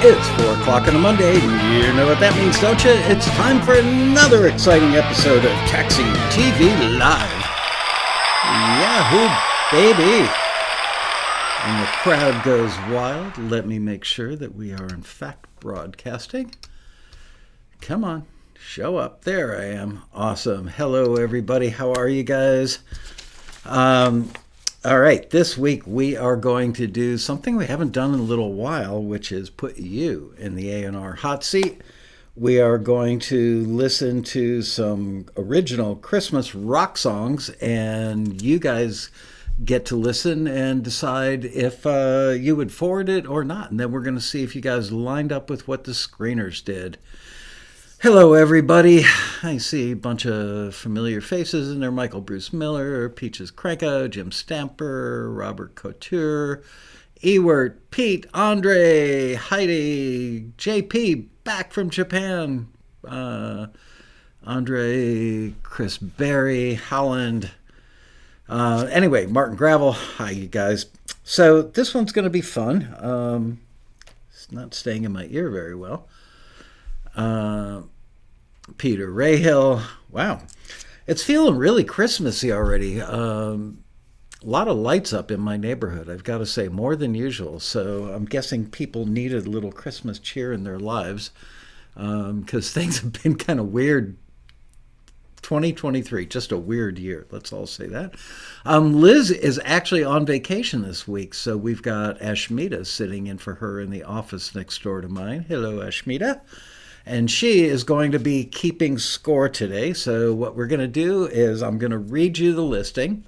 It's 4 o'clock on a Monday. You know what that means, don't you? It's time for another exciting episode of TAXITV Live. Yahoo, baby. And the crowd goes wild. Let me make sure that we are in fact broadcasting. Come on, show up. There I am. Awesome. Hello, everybody. How are you guys? All right, this week we are going to do something we haven't done in a little while, which is put you in the A&R Hot Seat. We are going to listen to some original Christmas rock songs, and you guys get to listen and decide if you would forward it or not. And then we're going to see if you guys lined up with what the screeners did. Hello, everybody. I see a bunch of familiar faces in there. Michael Bruce Miller, Peaches Cranko, Jim Stamper, Robert Couture, Ewert, Pete, Andre, Heidi, JP, back from Japan, Andre, Chris Berry, Holland. Anyway, Martin Gravel. Hi, you guys. So this one's going to be fun. It's not staying in my ear very well. Peter Rahill. Wow. It's feeling really Christmassy already. A lot of lights up in my neighborhood, I've got to say, more than usual. So I'm guessing people needed a little Christmas cheer in their lives because things have been kind of weird. 2023, just a weird year. Let's all say that. Liz is actually on vacation this week, so we've got Ashmita sitting in for her in the office next door to mine. Hello, Ashmita. And she is going to be keeping score today. So what we're going to do is I'm going to read you the listing,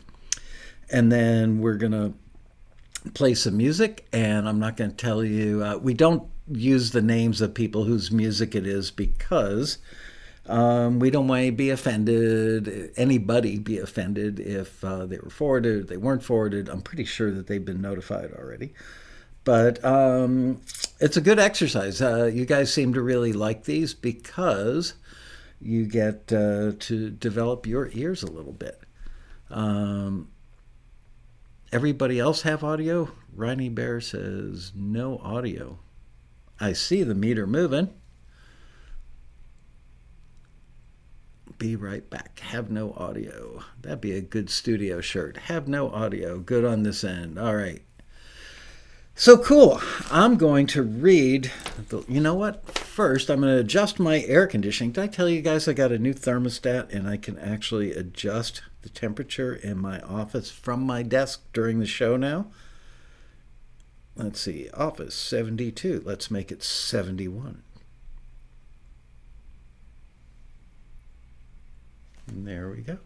and then we're going to play some music. And I'm not going to tell you, we don't use the names of people whose music it is because we don't want to be offended, anybody be offended if they were forwarded, they weren't forwarded. I'm pretty sure that they've been notified already. But it's a good exercise. You guys seem to really like these because you get to develop your ears a little bit. Everybody else have audio? Riney Bear says no audio. I see the meter moving. Be right back. Have no audio. That'd be a good studio shirt. Have no audio. Good on this end. All right. So cool. I'm going to read, you know what? First, I'm going to adjust my air conditioning. Did I tell you guys I got a new thermostat and I can actually adjust the temperature in my office from my desk during the show now? Let's see. Office 72. Let's make it 71. And there we go.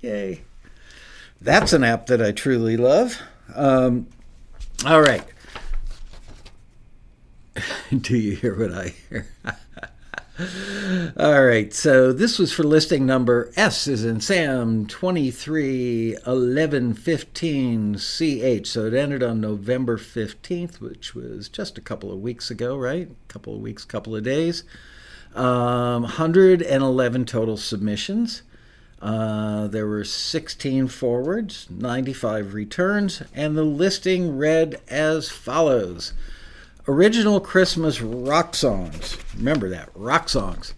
Yay. That's an app that I truly love. All right. Do you hear what I hear? All right. So this was for listing number S as in Sam 231115CH. So it ended on November 15th, which was just a couple of weeks ago, right? Couple of weeks, couple of days. 111 total submissions. There were 16 forwards, 95 returns, and the listing read as follows. Original Christmas rock songs. Remember that, rock songs.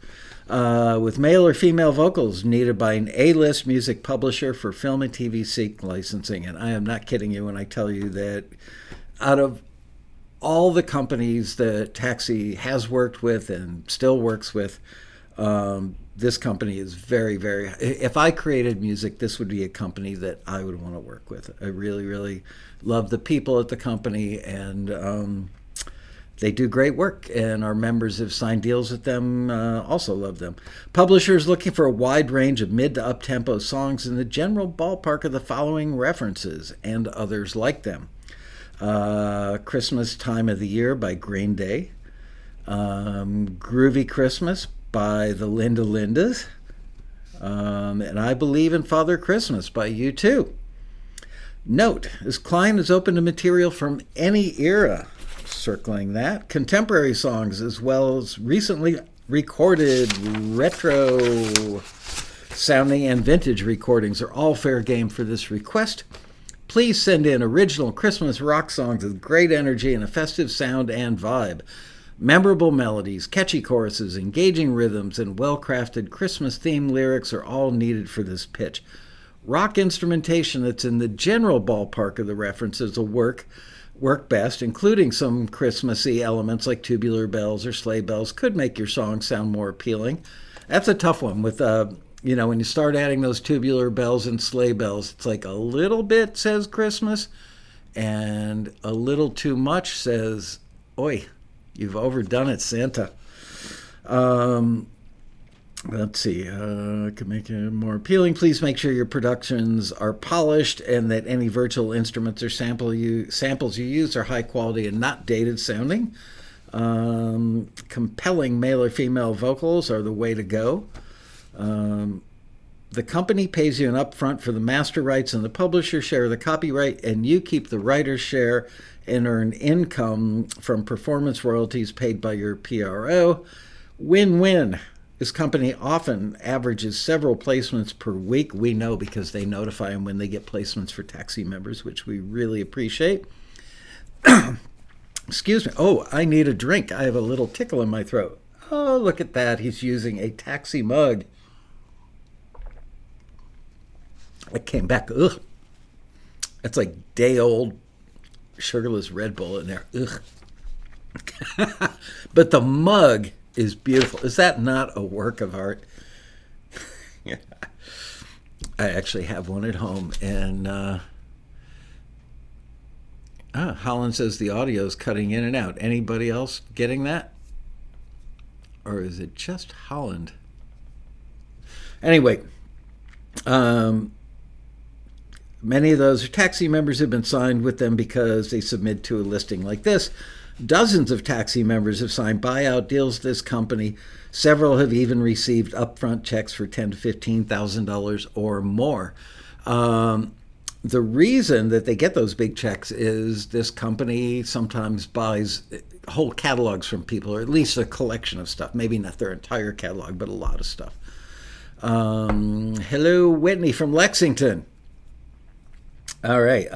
With male or female vocals needed by an A-list music publisher for film and TV sync licensing. And I am not kidding you when I tell you that out of all the companies that Taxi has worked with and still works with, this company is very, very... If I created music, this would be a company that I would want to work with. I really, really love the people at the company, and they do great work, and our members have signed deals with them, also love them. Publishers looking for a wide range of mid to up-tempo songs in the general ballpark of the following references, and others like them. Christmas Time of the Year by Green Day. Groovy Christmas by the Linda Lindas. And I Believe in Father Christmas by U2. Note, this client is open to material from any era. Circling that. Contemporary songs as well as recently recorded retro sounding and vintage recordings are all fair game for this request. Please send in original Christmas rock songs with great energy and a festive sound and vibe. Memorable melodies, catchy choruses, engaging rhythms, and well-crafted Christmas-themed lyrics are all needed for this pitch. Rock instrumentation that's in the general ballpark of the references will work best, including some Christmassy elements like tubular bells or sleigh bells could make your song sound more appealing. That's a tough one with, when you start adding those tubular bells and sleigh bells, it's like a little bit says Christmas and a little too much says, oi, you've overdone it, Santa. Let's see. Could make it more appealing. Please make sure your productions are polished and that any virtual instruments or samples you use are high quality and not dated sounding. Compelling male or female vocals are the way to go. The company pays you an upfront for the master rights and the publisher share the copyright, and you keep the writer's share and earn income from performance royalties paid by your PRO. Win-win. This company often averages several placements per week. We know because they notify them when they get placements for taxi members, which we really appreciate. Excuse me. Oh, I need a drink. I have a little tickle in my throat. Oh, look at that. He's using a taxi mug. It came back. Ugh. That's like day-old sugarless Red Bull in there. Ugh. But the mug is beautiful. Is that not a work of art? Yeah. I actually have one at home, and Holland says the audio is cutting in and out. Anybody else getting that? Or is it just Holland? Anyway, many of those taxi members have been signed with them because they submit to a listing like this. Dozens of taxi members have signed buyout deals with this company. Several have even received upfront checks for $10,000 to $15,000 or more. The reason that they get those big checks is this company sometimes buys whole catalogs from people, or at least a collection of stuff. Maybe not their entire catalog, but a lot of stuff. Hello, Whitney from Lexington. All right.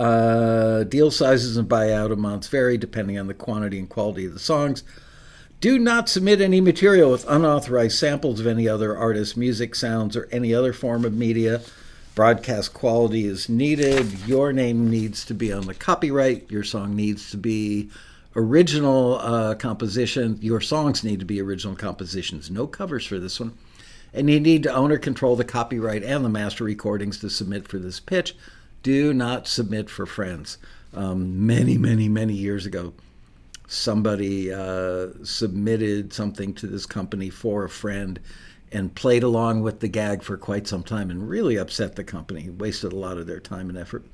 Deal sizes and buyout amounts vary depending on the quantity and quality of the songs. Do not submit any material with unauthorized samples of any other artist's music, sounds, or any other form of media. Broadcast quality is needed. Your name needs to be on the copyright. Your song needs to be original composition. Your songs need to be original compositions. No covers for this one. And you need to own or control the copyright and the master recordings to submit for this pitch. Do not submit for friends. Many, many, many years ago, somebody submitted something to this company for a friend and played along with the gag for quite some time and really upset the company, wasted a lot of their time and effort.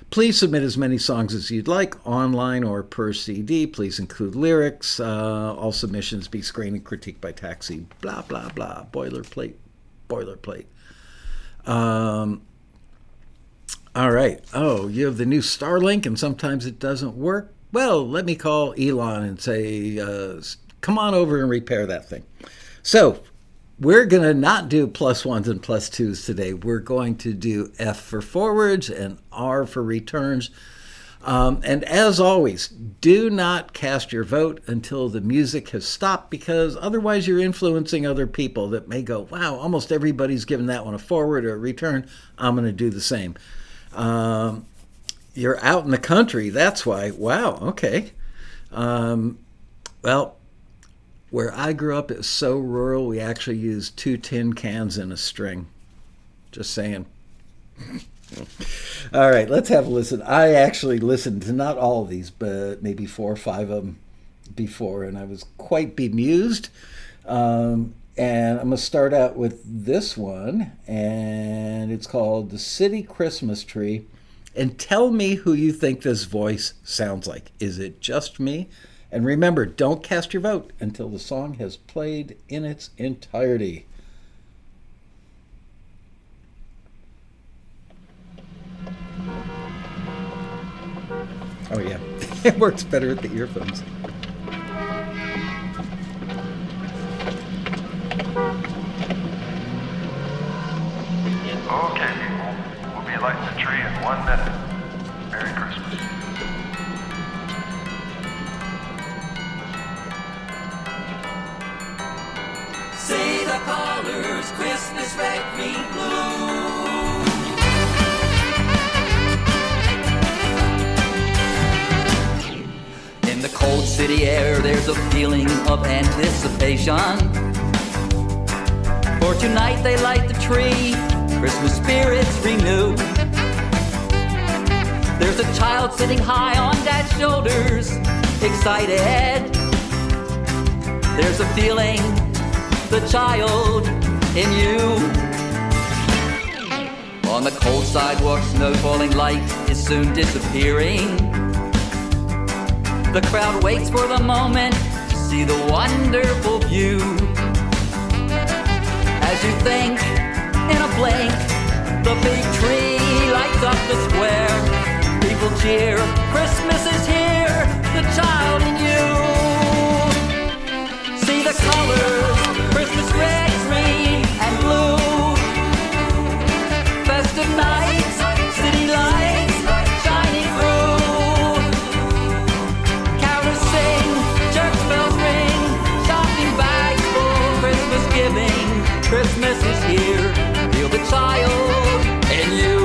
Please submit as many songs as you'd like, online or per CD. Please include lyrics. All submissions be screened and critiqued by Taxi. Blah, blah, blah. Boilerplate. Boilerplate. All right. Oh, you have the new Starlink and sometimes it doesn't work? Well, let me call Elon and say, come on over and repair that thing. So we're going to not do +1s and +2s today. We're going to do F for forwards and R for returns. And as always, do not cast your vote until the music has stopped, because otherwise you're influencing other people that may go, wow, almost everybody's given that one a forward or a return. I'm going to do the same. You're out in the country, that's why. Wow, okay. Well, where I grew up, it was so rural, we actually used 2 tin cans in a string. Just saying. All right, let's have a listen. I actually listened to not all of these, but maybe 4 or 5 of them before, and I was quite bemused. And I'm going to start out with this one, and it's called The City Christmas Tree. And tell me who you think this voice sounds like. Is it just me? And remember, don't cast your vote until the song has played in its entirety. Oh, yeah. It works better with the earphones. Okay, people. We'll be lighting the tree in 1 minute. Merry Christmas. the colors, Christmas red, green, blue. In the cold city air, there's a feeling of anticipation. For tonight they light the tree, Christmas spirits renew. There's a child sitting high on Dad's shoulders, excited. There's a feeling, the child in you. On the cold sidewalk, snow falling, light is soon disappearing. The crowd waits for the moment to see the wonderful view. As you think, in a blink, the big tree lights up the square. People cheer, Christmas is here, the child in you. See the colors, Christmas red, green, and blue. Festive nights, city lights, shining through. Carols sing, church bells ring, shopping bags full, Christmas giving. Christmas is here, feel the child in you.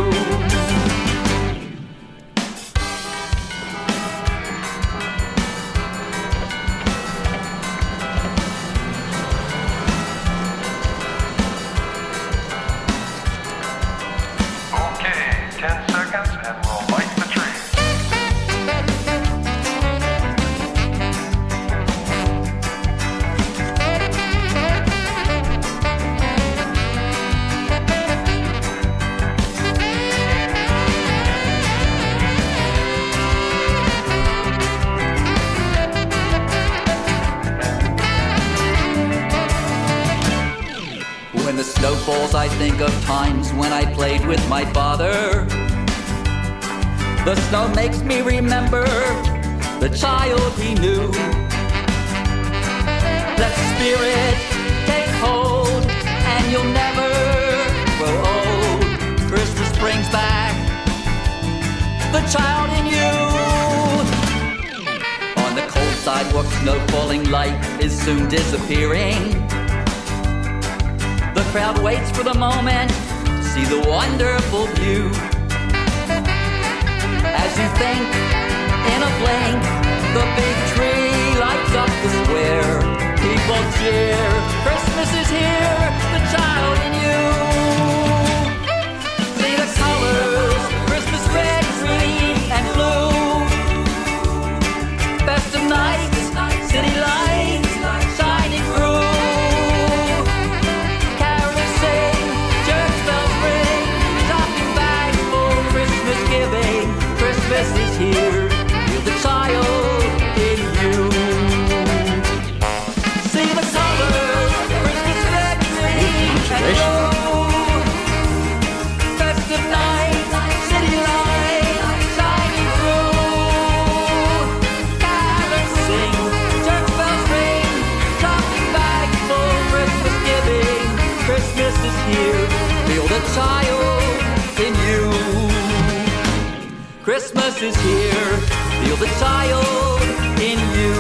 Okay, 10 seconds and we'll light the tree. When the snow falls, I think of times when I played with my father. The snow makes me remember the child he knew. Let the spirit take hold, and you'll never grow old. Christmas brings back the child in you. On the cold sidewalk, snow falling, light is soon disappearing. The crowd waits for the moment to see the wonderful view. As you think, in a blink, the big tree lights up the square. People cheer, Christmas is here, the child in you. See the colors, Christmas red, green, and blue. Festive nights, city lights, shining through. Christmas is here, feel the child in you. See the colors, Christmas red, green, and blue. Festive nights, city lights, shining through. Carols sing, church bells ring, shopping bags full, Christmas giving. Christmas is here, feel the child in you. Christmas is here, feel the child in you.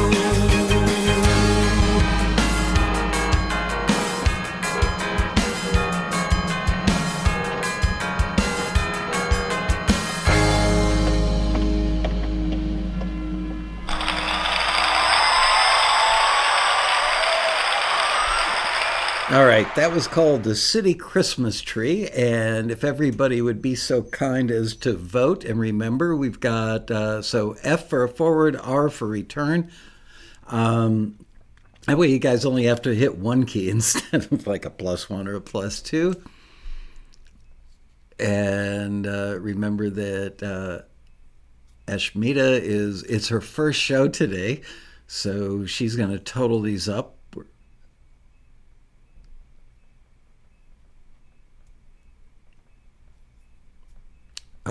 All right, that was called the City Christmas Tree, and if everybody would be so kind as to vote, and remember, we've got, so F for forward, R for return. That way you guys only have to hit one key instead of like a +1 or a +2. And remember that Ashmita it's her first show today, so she's going to total these up.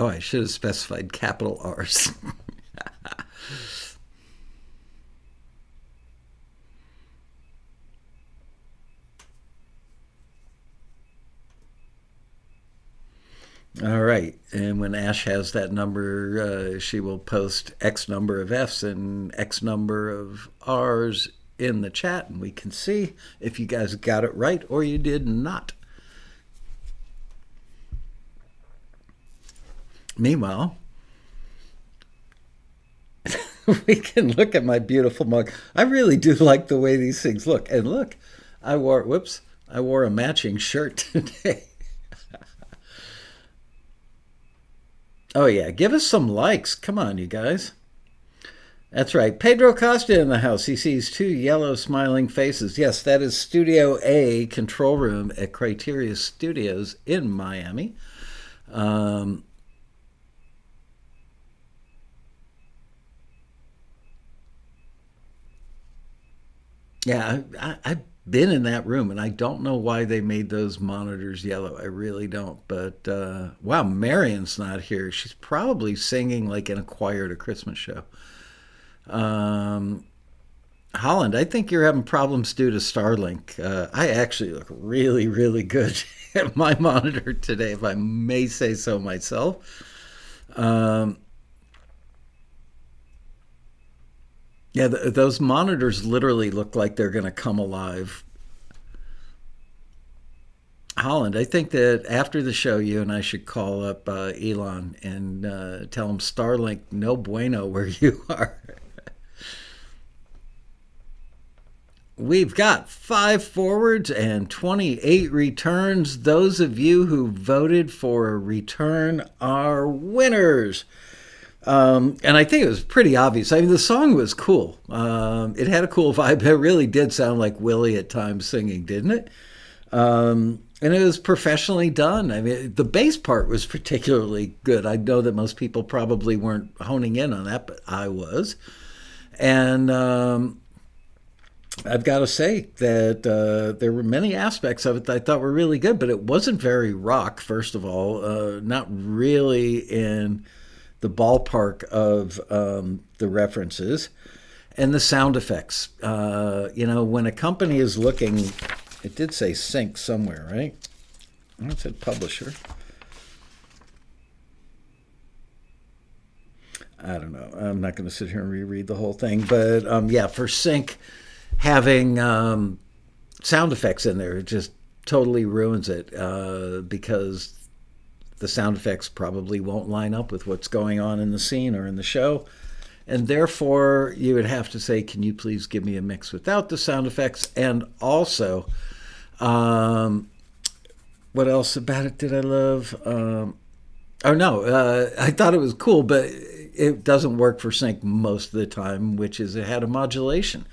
Oh, I should have specified capital R's. All right, and when Ash has that number, she will post X number of Fs and X number of Rs in the chat, and we can see if you guys got it right or you did not. Meanwhile, we can look at my beautiful mug. I really do like the way these things look. And look, I wore a matching shirt today. Oh yeah, give us some likes. Come on, you guys. That's right. Pedro Costa in the house. He sees two yellow smiling faces. Yes, that is Studio A control room at Criteria Studios in Miami. Yeah, I've been in that room, and I don't know why they made those monitors yellow. I really don't. But, wow, Marion's not here. She's probably singing like in a choir at a Christmas show. Holland, I think you're having problems due to Starlink. I actually look really, really good at my monitor today, if I may say so myself. Yeah, those monitors literally look like they're going to come alive. Holland, I think that after the show, you and I should call up Elon and tell him Starlink no bueno where you are. We've got 5 forwards and 28 returns. Those of you who voted for a return are winners. And I think it was pretty obvious. I mean, the song was cool. It had a cool vibe. It really did sound like Willie at times singing, didn't it? And it was professionally done. I mean, the bass part was particularly good. I know that most people probably weren't honing in on that, but I was. And I've got to say that there were many aspects of it that I thought were really good, but it wasn't very rock, first of all. Not really in the ballpark of the references. And the sound effects. When a company is looking, it did say sync somewhere, right? It said publisher. I don't know. I'm not going to sit here and reread the whole thing. But for sync, having sound effects in there, it just totally ruins it because the sound effects probably won't line up with what's going on in the scene or in the show. And therefore, you would have to say, can you please give me a mix without the sound effects? And also, what else about it did I love? I thought it was cool, but it doesn't work for sync most of the time, which is it had a modulation.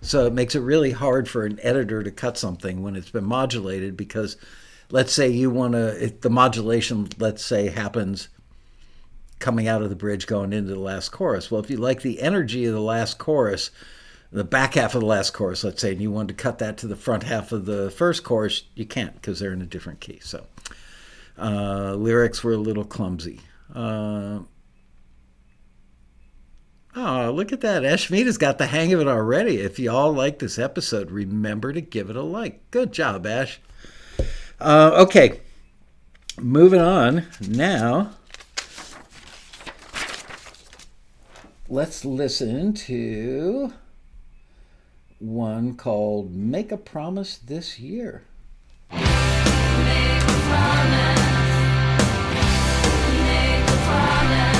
So it makes it really hard for an editor to cut something when it's been modulated because let's say you want to, the modulation, let's say, happens coming out of the bridge going into the last chorus. Well, if you like the energy of the last chorus, the back half of the last chorus, let's say, and you want to cut that to the front half of the first chorus, you can't because they're in a different key. So lyrics were a little clumsy. Oh, look at that. Ashmita's got the hang of it already. If you all like this episode, remember to give it a like. Good job, Ash. Okay, moving on. Now, let's listen to one called Make a Promise This Year. Make a promise. Make a promise.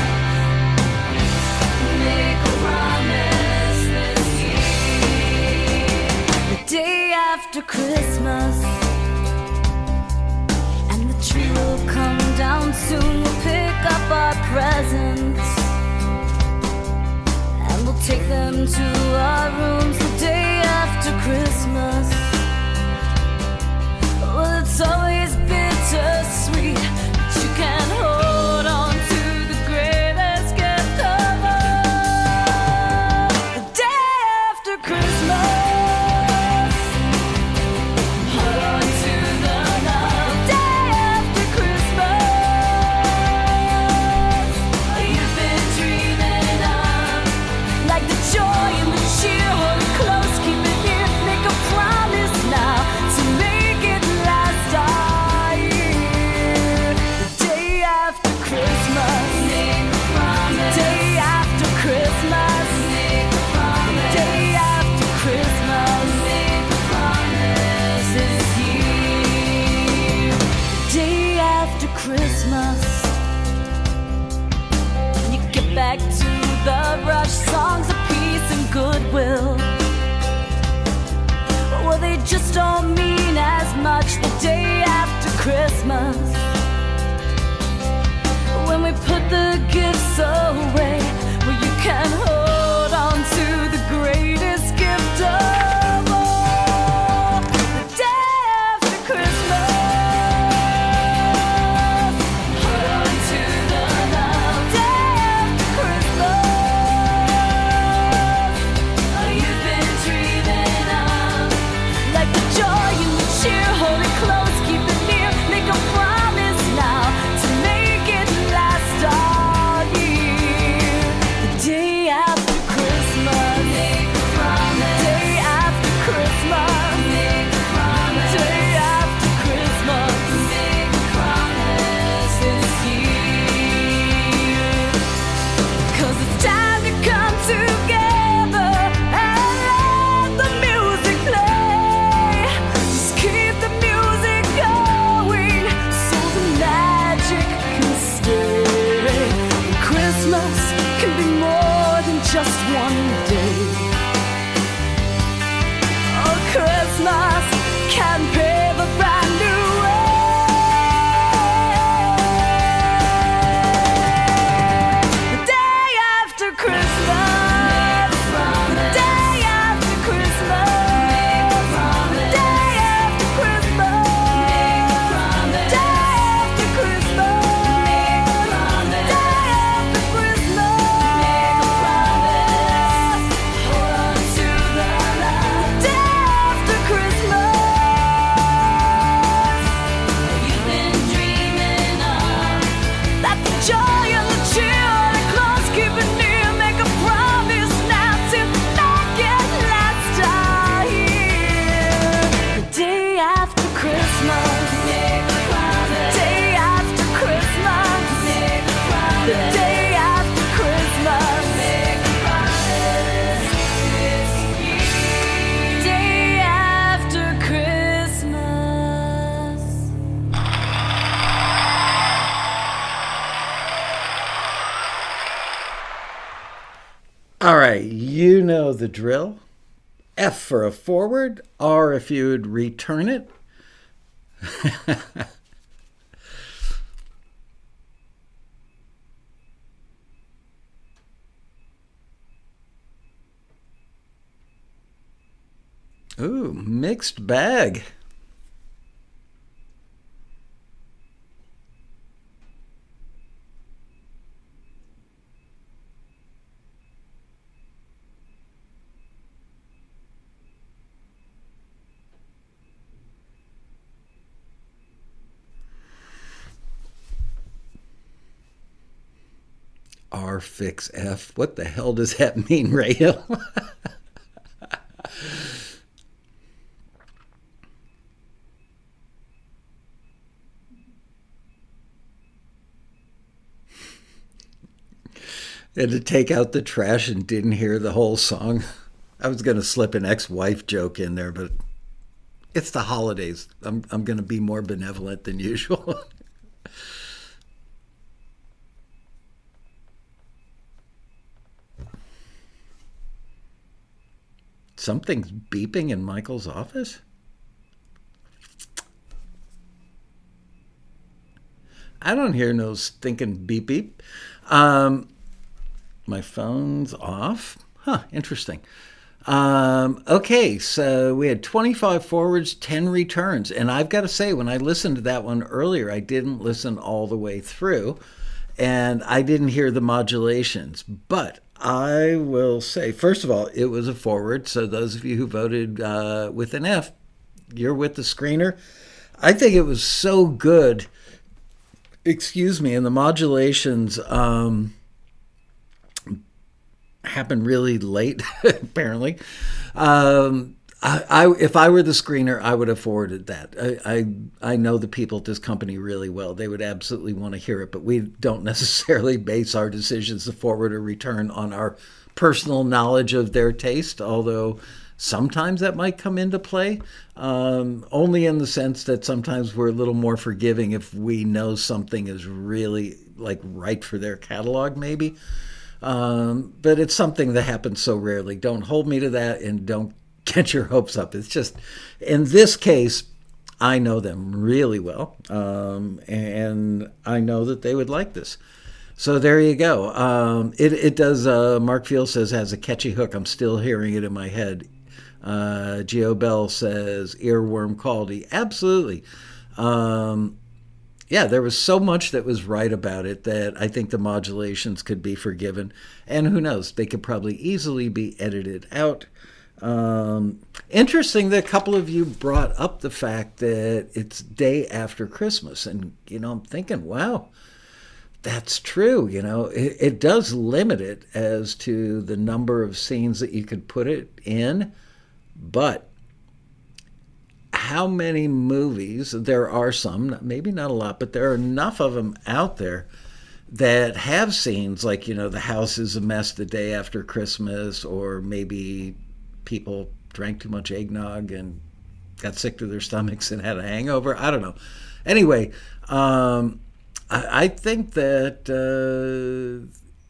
Make a promise this year. The day after Christmas, and the tree will come down soon. We'll pick up our presents, and we'll take them to our rooms the day after Christmas. Well, it's always bittersweet, but you can hold on to the greatest gift of all. The day after Christmas, hold on to the love. The day after Christmas, you've been dreaming of, like the joy and the cheer, hold it close, keep it here, make a promise. the gifts away. Well, you can hold on to the greatest gift of all, the day after Christmas. Hold on to the love, day after Christmas. Oh, you've been dreaming of, like the joy and the cheer. Hold it close, keep it near, make a promise now to make it last all year. The day after Christmas, make a promise. Day after Christmas, make a promise. Day after Christmas, make a promise this year. 'Cause it's time to come together and let the music play. Just keep the music going so the magic can stay. Christmas can be more than just one day. Oh, Christmas can pave a brand new way. The day after Christmas, the day after Christmas, the day after Christmas, the day after Christmas, the day after Christmas. Hold on to the love, day after Christmas. You've been dreaming of, that the joy and the cheer, the close, keep it near, make a promise now to make it last all year. The day after Christmas, make a promise. Day after Christmas, make a promise. The day after Christmas, make a promise this year. Day after Christmas. All right, you know the drill. F for a forward, R if you would return it. Ooh, mixed bag. R fix F. What the hell does that mean, Rayo? Had to take out the trash and didn't hear the whole song. I was going to slip an ex-wife joke in there, but it's the holidays. I'm going to be more benevolent than usual. Something's beeping in Michael's office? I don't hear no stinking beep beep. My phone's off. Huh, interesting. Okay, so we had 25 forwards, 10 returns. And I've got to say, when I listened to that one earlier, I didn't listen all the way through. And I didn't hear the modulations. But I will say, first of all, it was a forward. So those of you who voted with an F, you're with the screener. I think it was so good. Excuse me. And the modulations happened really late, apparently. If I were the screener, I would have forwarded that. I know the people at this company really well. They would absolutely want to hear it, but we don't necessarily base our decisions to forward or return on our personal knowledge of their taste, although sometimes that might come into play, only in the sense that sometimes we're a little more forgiving if we know something is really like right for their catalog, maybe. But it's something that happens so rarely. Don't hold me to that and don't get your hopes up. It's just, in this case, I know them really well, and I know that they would like this. So there you go. It does. Mark Field says has a catchy hook. I'm still hearing it in my head. Geo Bell says earworm quality. Absolutely. Yeah, there was so much that was right about it that I think the modulations could be forgiven. And who knows, they could probably easily be edited out. Interesting that a couple of you brought up the fact that it's day after Christmas. And, I'm thinking, wow, that's true. It does limit it as to the number of scenes that you could put it in. But how many movies, there are some, maybe not a lot, but there are enough of them out there that have scenes like, the house is a mess the day after Christmas, or maybe people drank too much eggnog and got sick to their stomachs and had a hangover. I don't know. Anyway, I think that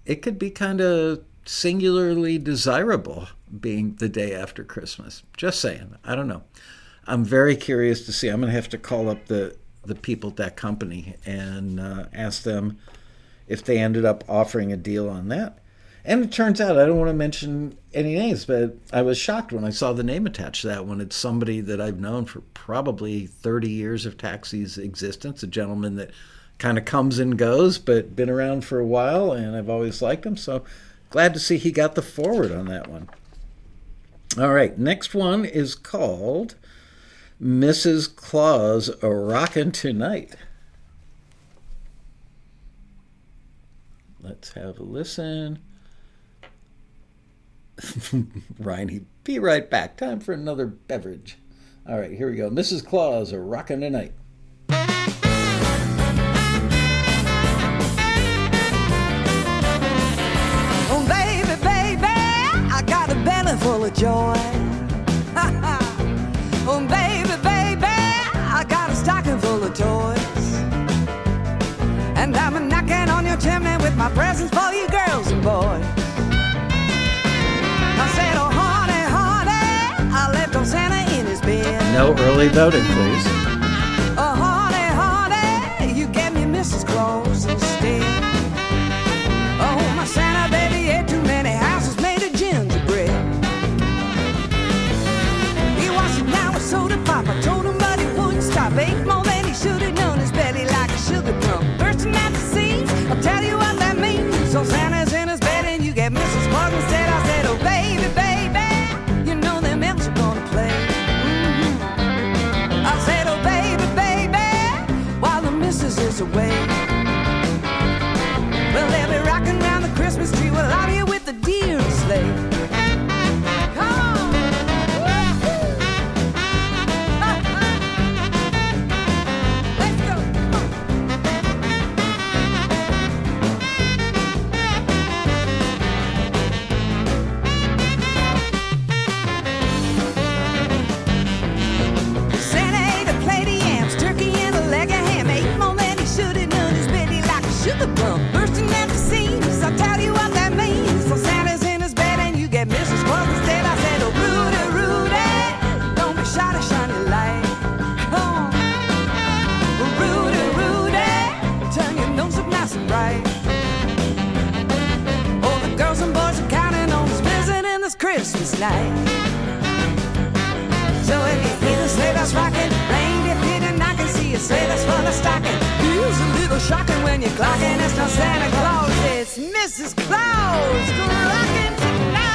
it could be kind of singularly desirable being the day after Christmas. Just saying. I don't know. I'm very curious to see. I'm going to have to call up the people at that company and ask them if they ended up offering a deal on that. And it turns out, I don't want to mention any names, but I was shocked when I saw the name attached to that one. It's somebody that I've known for probably 30 years of Taxi's existence, a gentleman that kind of comes and goes, but been around for a while, and I've always liked him. So glad to see he got the forward on that one. All right, next one is called Mrs. Claus A-Rockin' Tonight. Let's have a listen. Ryan, be right back. Time for another beverage. All right, here we go. Mrs. Claus A-Rockin' Tonight. Oh, baby, baby, I got a belly full of joy. Oh, baby, baby, I got a stocking full of toys. And I'm knocking on your chimney with my presents for you girls and boys. I said, oh, honey, honey, I left old Santa in his bed. No early voting, please. Oh, honey, honey, you gave me Mrs. Claus instead. Oh, my Santa baby ate too many houses made of gingerbread. He washed it down with soda pop. I told him, but he wouldn't stop. Ate more than he should have known. His belly like a sugar plum. Bursting at the seams, I'll tell you what that means. So Santa's in his bed and you get Mrs. Claus instead. I said, oh, baby, baby, you know them elves are gonna play. I said, oh, baby, baby, while the missus is away. Well, they'll be rocking around the Christmas tree. We'll love you with the deer sleigh. Come on. Woo-hoo. Let's go. Come on. Santa ate a plate of yams, turkey and a leg of ham. Ate more than he should have done. His belly like a sugar plum, bursting at the seams. I'll tell you what that means. So Santa's in his bed and you get Mrs. Claus instead. I said, oh, Rudy, Rudy, don't be shy to shine your light. Come on. Rudy, Rudy, turn your nose up nice and bright. Oh, the girls and boys are counting on us visiting this Christmas night. So if you hear the sleigh bells rocking, reindeer picking, I can see a sleigh that's full of stocking. Feels a little shocking when you're clocking. It's not Santa Claus, it's Mrs. Claus rocking tonight.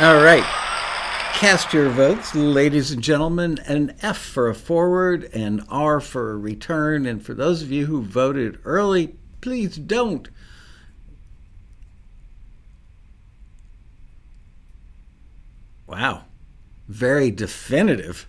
All right. Cast your votes, ladies and gentlemen. An F for a forward, an R for a return. And for those of you who voted early, please don't. Wow. Very definitive.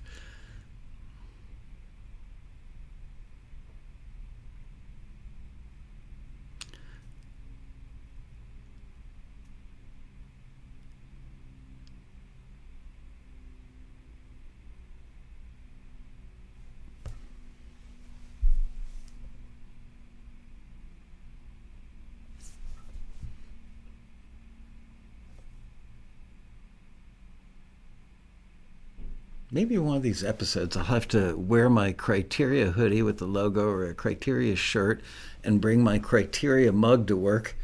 maybe one of these episodes I'll have to wear my Criteria hoodie with the logo or a Criteria shirt and bring my Criteria mug to work.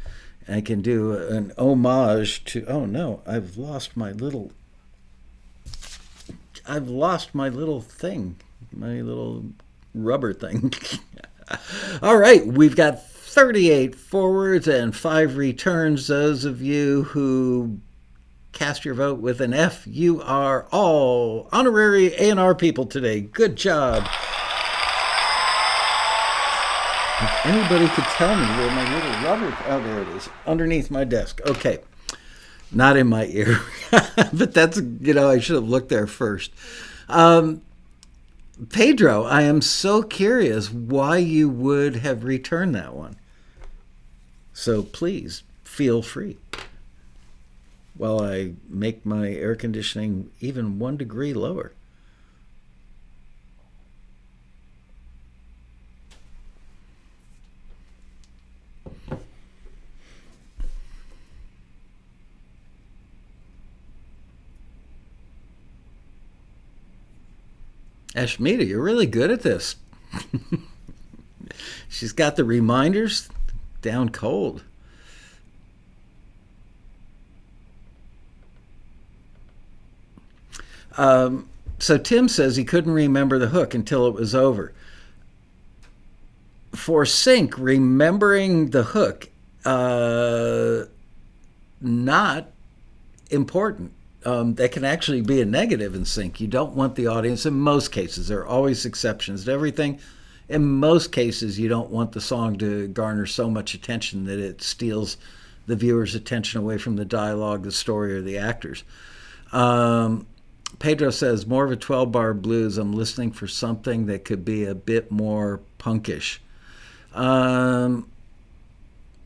And I can do an homage to, oh no, I've lost my little thing, my little rubber thing. All right, we've got 38 forwards and 5 returns. Those of you who cast your vote with an F, you are all honorary A&R people today. Good job. If anybody could tell me where my little rubber, oh, there it is, underneath my desk. Okay, not in my ear, but that's, I should have looked there first. Pedro, I am so curious why you would have returned that one. So please feel free while I make my air conditioning even 1 degree lower. Ashmita, you're really good at this. She's got the reminders down cold. So Tim says he couldn't remember the hook until it was over. For sync, remembering the hook, not important. That can actually be a negative in sync. You don't want the audience, in most cases, there are always exceptions to everything. In most cases, you don't want the song to garner so much attention that it steals the viewer's attention away from the dialogue, the story, or the actors. Pedro says, more of a 12-bar blues. I'm listening for something that could be a bit more punkish.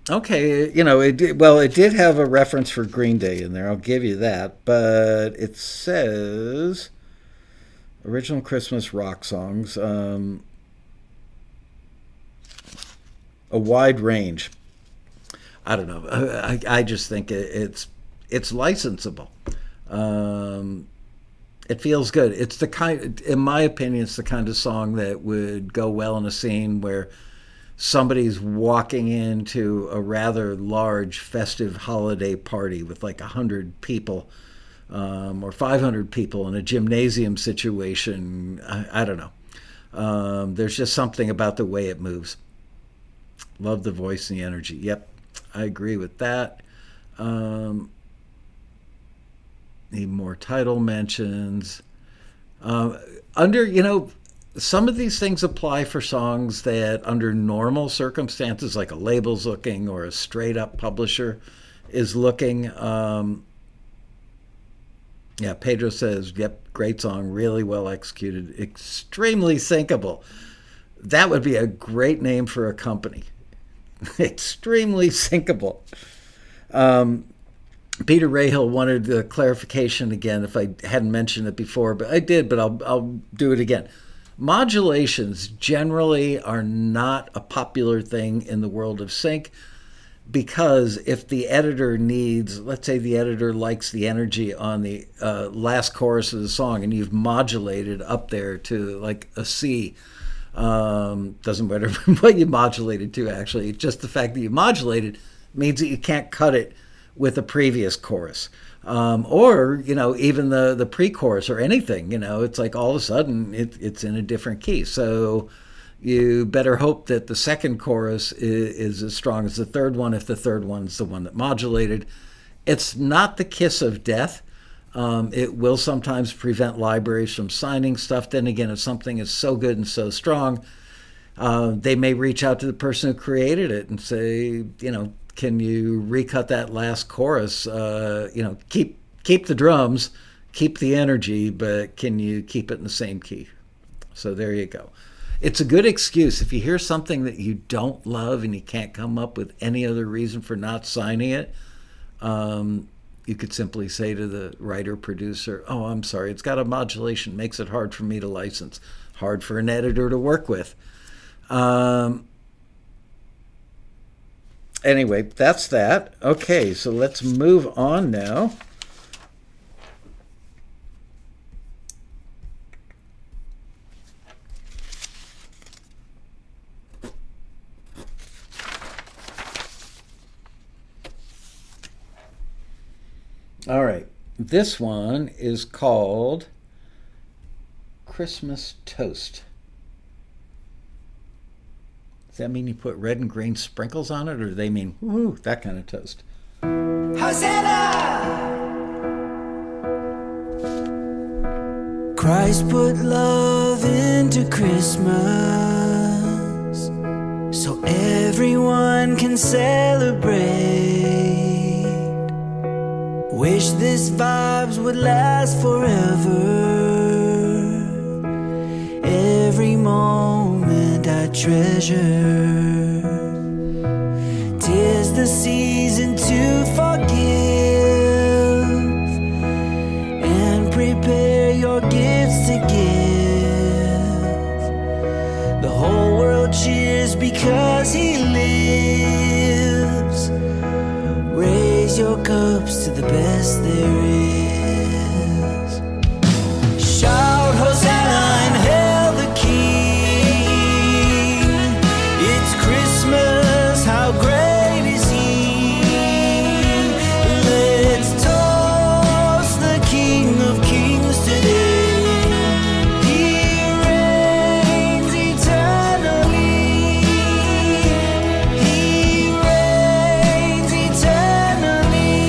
Okay, it did have a reference for Green Day in there. I'll give you that. But it says original Christmas rock songs, a wide range. I don't know. I just think it's licensable. It feels good. It's the kind, in my opinion, it's the kind of song that would go well in a scene where somebody's walking into a rather large festive holiday party with like 100 people or 500 people in a gymnasium situation. I don't know. There's just something about the way it moves. Love the voice and the energy. Yep, I agree with that. Need more title mentions. Some of these things apply for songs that under normal circumstances, like a label's looking or a straight up publisher is looking. Pedro says, yep, great song, really well executed, extremely syncable. That would be a great name for a company. Extremely syncable. Peter Rahill wanted the clarification again if I hadn't mentioned it before, but I did, but I'll do it again. Modulations generally are not a popular thing in the world of sync because if the editor needs, let's say the editor likes the energy on the last chorus of the song and you've modulated up there to like a C, doesn't matter what you modulated to actually, just the fact that you modulated means that you can't cut it with a previous chorus. Or even the pre-chorus or anything, it's like all of a sudden it's in a different key. So you better hope that the second chorus is as strong as the third one if the third one's the one that modulated. It's not the kiss of death. It will sometimes prevent libraries from signing stuff. Then again, if something is so good and so strong, they may reach out to the person who created it and say, can you recut that last chorus? Keep the drums, keep the energy, but can you keep it in the same key? So there you go. It's a good excuse. If you hear something that you don't love and you can't come up with any other reason for not signing it, you could simply say to the writer, producer, oh, I'm sorry, it's got a modulation, makes it hard for me to license, hard for an editor to work with. Anyway, that's that. Okay, so let's move on now. All right. This one is called Christmas Toast. Does that mean you put red and green sprinkles on it, or do they mean, woohoo, that kind of toast? Hosanna! Christ put love into Christmas so everyone can celebrate. Wish this vibes would last forever. Every moment I treasure. 'Tis the season to forgive and prepare your gifts to give. The whole world cheers because he lives. Raise your cups to the best there is. Shout Hosanna and hail the King. It's Christmas, how great is he? Let's toast the King of Kings today. He reigns eternally. He reigns eternally.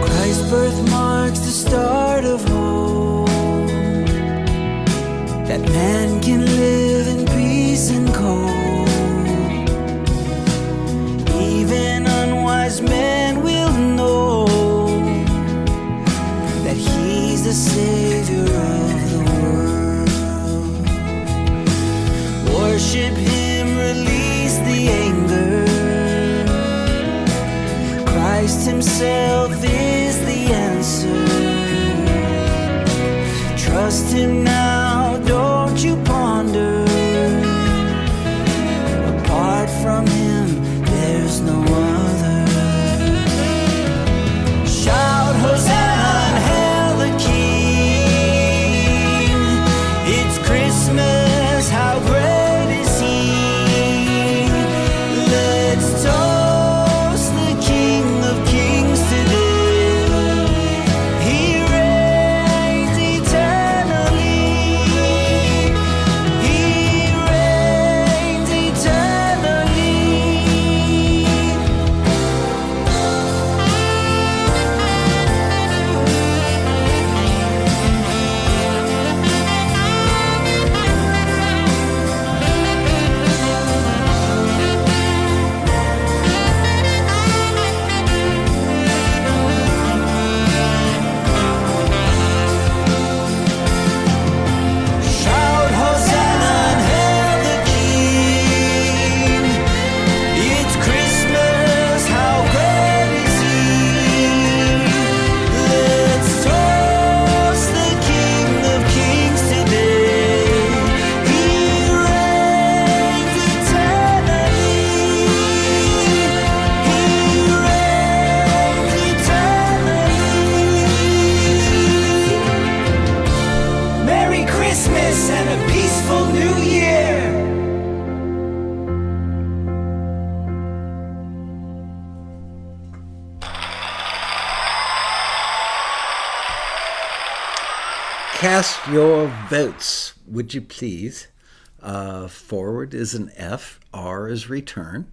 Christ's birth marks the start of hope, that man can live in peace and cold. Even unwise men will know that he's the savior of the world. Worship him, release the anger. Christ himself is the answer. Trust him now, don't you ponder. Apart from him, there's no other. Shout Hosanna and hail the King. It's Christmas, how great is he? Let's toast the King of Kings today. He reigns eternally. He reigns eternally. Shout Hosanna and hail the King. It's Christmas, how great is he? Let's toast the King of Kings today. He reigns eternally. He reigns eternally. Merry Christmas and a peaceful New Year. Cast your votes, would you please? Forward is an F, R is return.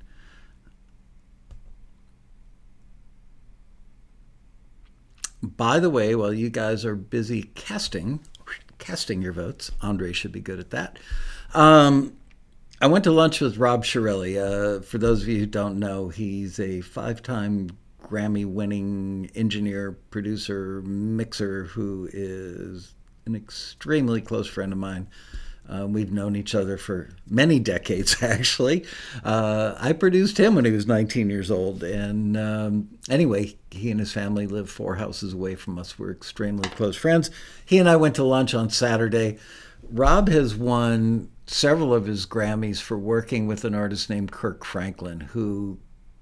By the way, while you guys are busy casting your votes, Andre should be good at that. I went to lunch with Rob Shirelli. For those of you who don't know, he's a 5-time Grammy-winning engineer, producer, mixer who is an extremely close friend of mine. We've known each other for many decades, actually. I produced him when he was 19 years old. And anyway, he and his family live 4 houses away from us. We're extremely close friends. He and I went to lunch on Saturday. Rob has won several of his Grammys for working with an artist named Kirk Franklin, who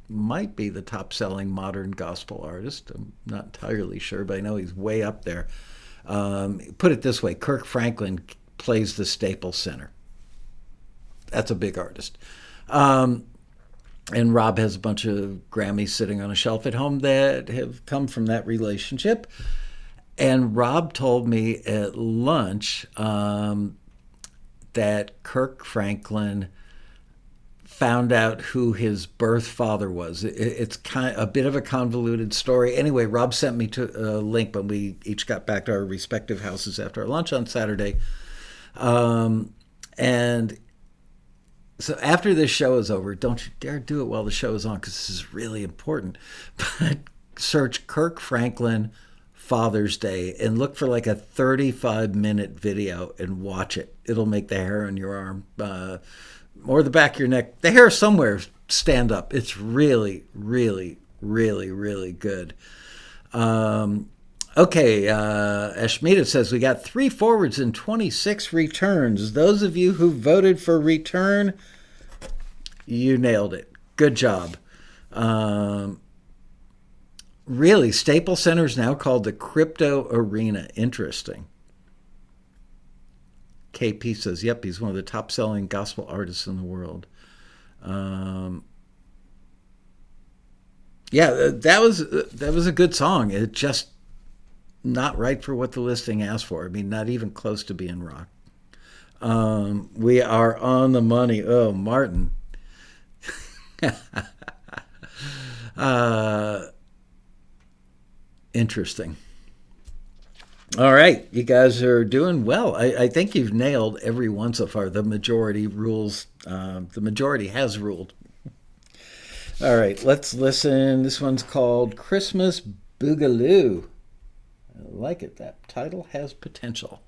might be the top-selling modern gospel artist. I'm not entirely sure, but I know he's way up there. Put it this way, Kirk Franklin plays the Staples Center. That's a big artist. And Rob has a bunch of Grammys sitting on a shelf at home that have come from that relationship. And Rob told me at lunch that Kirk Franklin found out who his birth father was. It's kind of a bit of a convoluted story. Anyway, Rob sent me to a link when we each got back to our respective houses after our lunch on Saturday. And so after this show is over, don't you dare do it while the show is on, because this is really important. But search Kirk Franklin Father's Day and look for like a 35-minute video and watch it. It'll make the hair on your arm or the back of your neck, the hair somewhere, stand up. It's really, really, really, really good. Okay, Ashmita says we got 3 forwards and 26 returns. Those of you who voted for return, you nailed it. Good job. Really, Staples Center is now called the Crypto Arena. Interesting. KP says, yep, he's one of the top-selling gospel artists in the world. Yeah, that was a good song. It just not right for what the listing asked for. I mean, not even close to being rock. We are on the money. Oh, Martin. Interesting. All right, you guys are doing well. I think you've nailed every one so far. The majority rules. The majority has ruled. All right, let's listen. This one's called Xmas Boogaloo. I like it. That title has potential.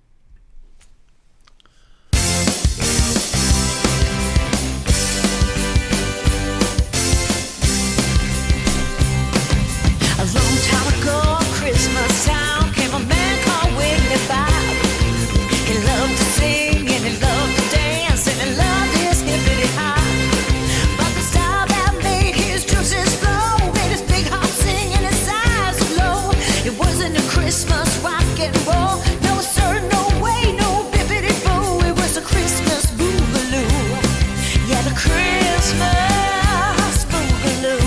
A long time ago, Christmas time, came a man called Whitney Bob. He loved to sing and he loved to dance and he loved his hippity hop. But the style that made his juices flow made his big hop sing and his eyes glow. It wasn't a Christmas rock and roll, no sir, no way, no bippity boo. It was a Christmas boogaloo. Yeah, the Christmas boogaloo.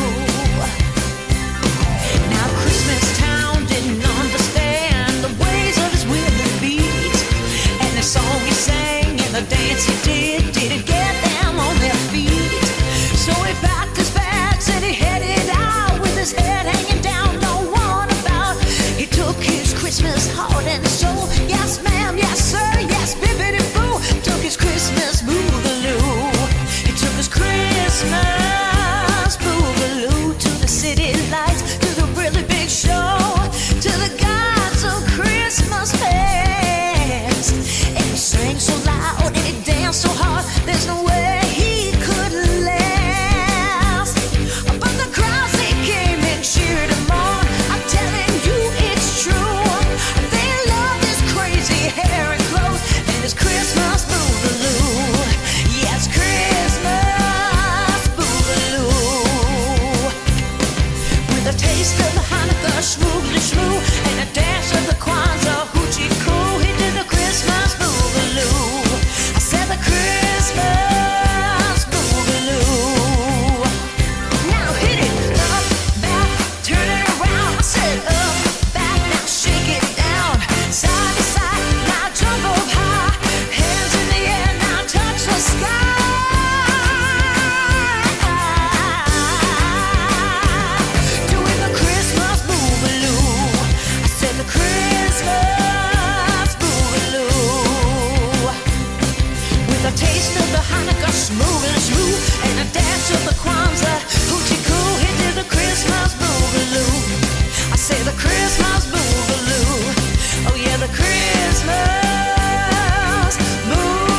Now Christmas Town didn't understand the ways of his willing beat, and the song he sang and the dance he did didn't get them on their feet. So he packed his bags and he headed out with his head hanging down, no one about. He took his Christmas heart and soul. Yes, ma'am, yes, sir, yes, bibbidi boo. Took his Christmas boogaloo. He took his Christmas boogaloo to the city lights, to the really big show, to the gods of Christmas past. And he sang so loud and he danced so hard, there's no way he could last. But the crowds, they came and cheered him on. I'm telling you it's true. They loved his crazy hair and clothes and his Christmas boogaloo. Yes, Christmas boogaloo. With a taste of the Hanukkah schmoogly schmoo and a dash of the Kwanzaa hoochie coo, he did the Christmas boogaloo. I said the Christmas boogaloo. Now hit it up, back, turn it around. I said up, back, now shake it down, side to side, now jump up high, hands in the air, now touch the sky. Doing the Christmas boogaloo. I said the Christmas boogaloo. With a taste of the Hanukkah schmoogly schmoo and a dash of the Kwanzaa hoochie coo, he did the Christmas boogaloo. I say the Christmas boogaloo. Oh yeah, the Christmas boogaloo.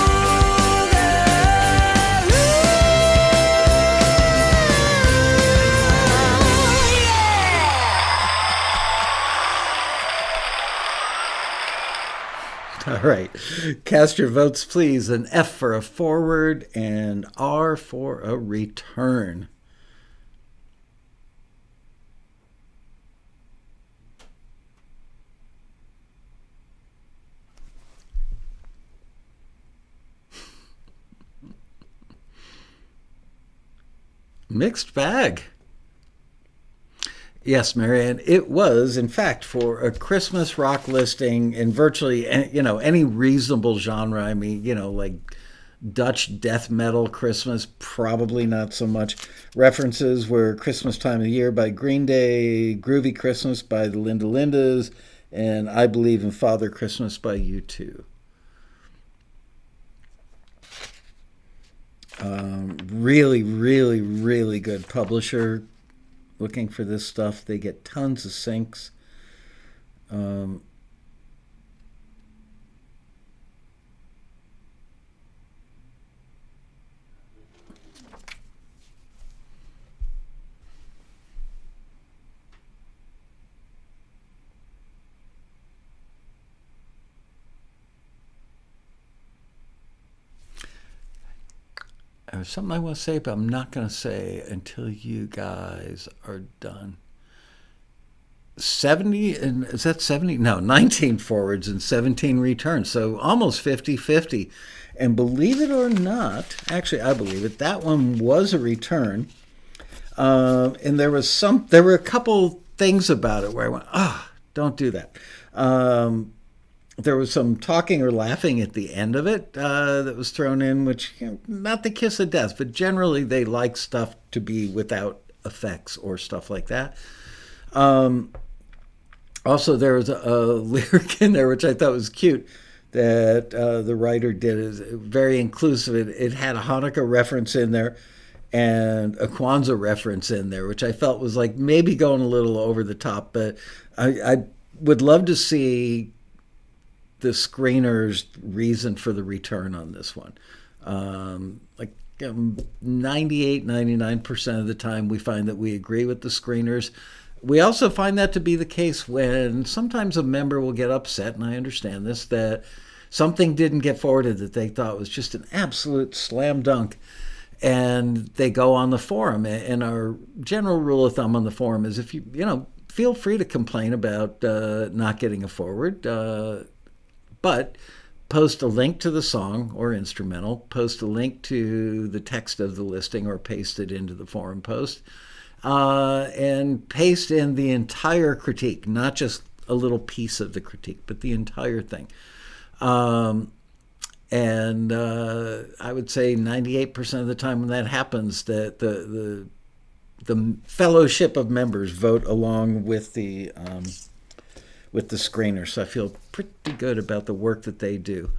All right. Cast your votes, please. An F for a forward and R for a return. Mixed bag. Yes, Marianne, it was, in fact, for a Christmas rock listing in virtually, any reasonable genre. I mean, like Dutch death metal Christmas, probably not so much. References were Christmas Time of Year by Green Day, Groovy Christmas by the Linda Lindas, and I Believe in Father Christmas by U2. Really, really, really good publisher. Looking for this stuff. They get tons of syncs. There's something I want to say, but I'm not going to say until you guys are done. 70, and is that 70? No, 19 forwards and 17 returns. So almost 50-50. And believe it or not, actually I believe it, that one was a return. And there were a couple things about it where I went, don't do that. There was some talking or laughing at the end of it that was thrown in, which, not the kiss of death, but generally they like stuff to be without effects or stuff like that. Also, there was a lyric in there, which I thought was cute, that the writer did. Is very inclusive. It had a Hanukkah reference in there and a Kwanzaa reference in there, which I felt was like maybe going a little over the top, but I would love to see the screener's reason for the return on this one. 98, 99% of the time we find that we agree with the screeners. We also find that to be the case when sometimes a member will get upset, and I understand this, that something didn't get forwarded that they thought was just an absolute slam dunk, and they go on the forum. And our general rule of thumb on the forum is if you feel free to complain about not getting a forward, but post a link to the song or instrumental, post a link to the text of the listing or paste it into the forum post, and paste in the entire critique, not just a little piece of the critique, but the entire thing. And I would say 98% of the time when that happens, that the fellowship of members vote along with the screener. So I feel pretty good about the work that they do.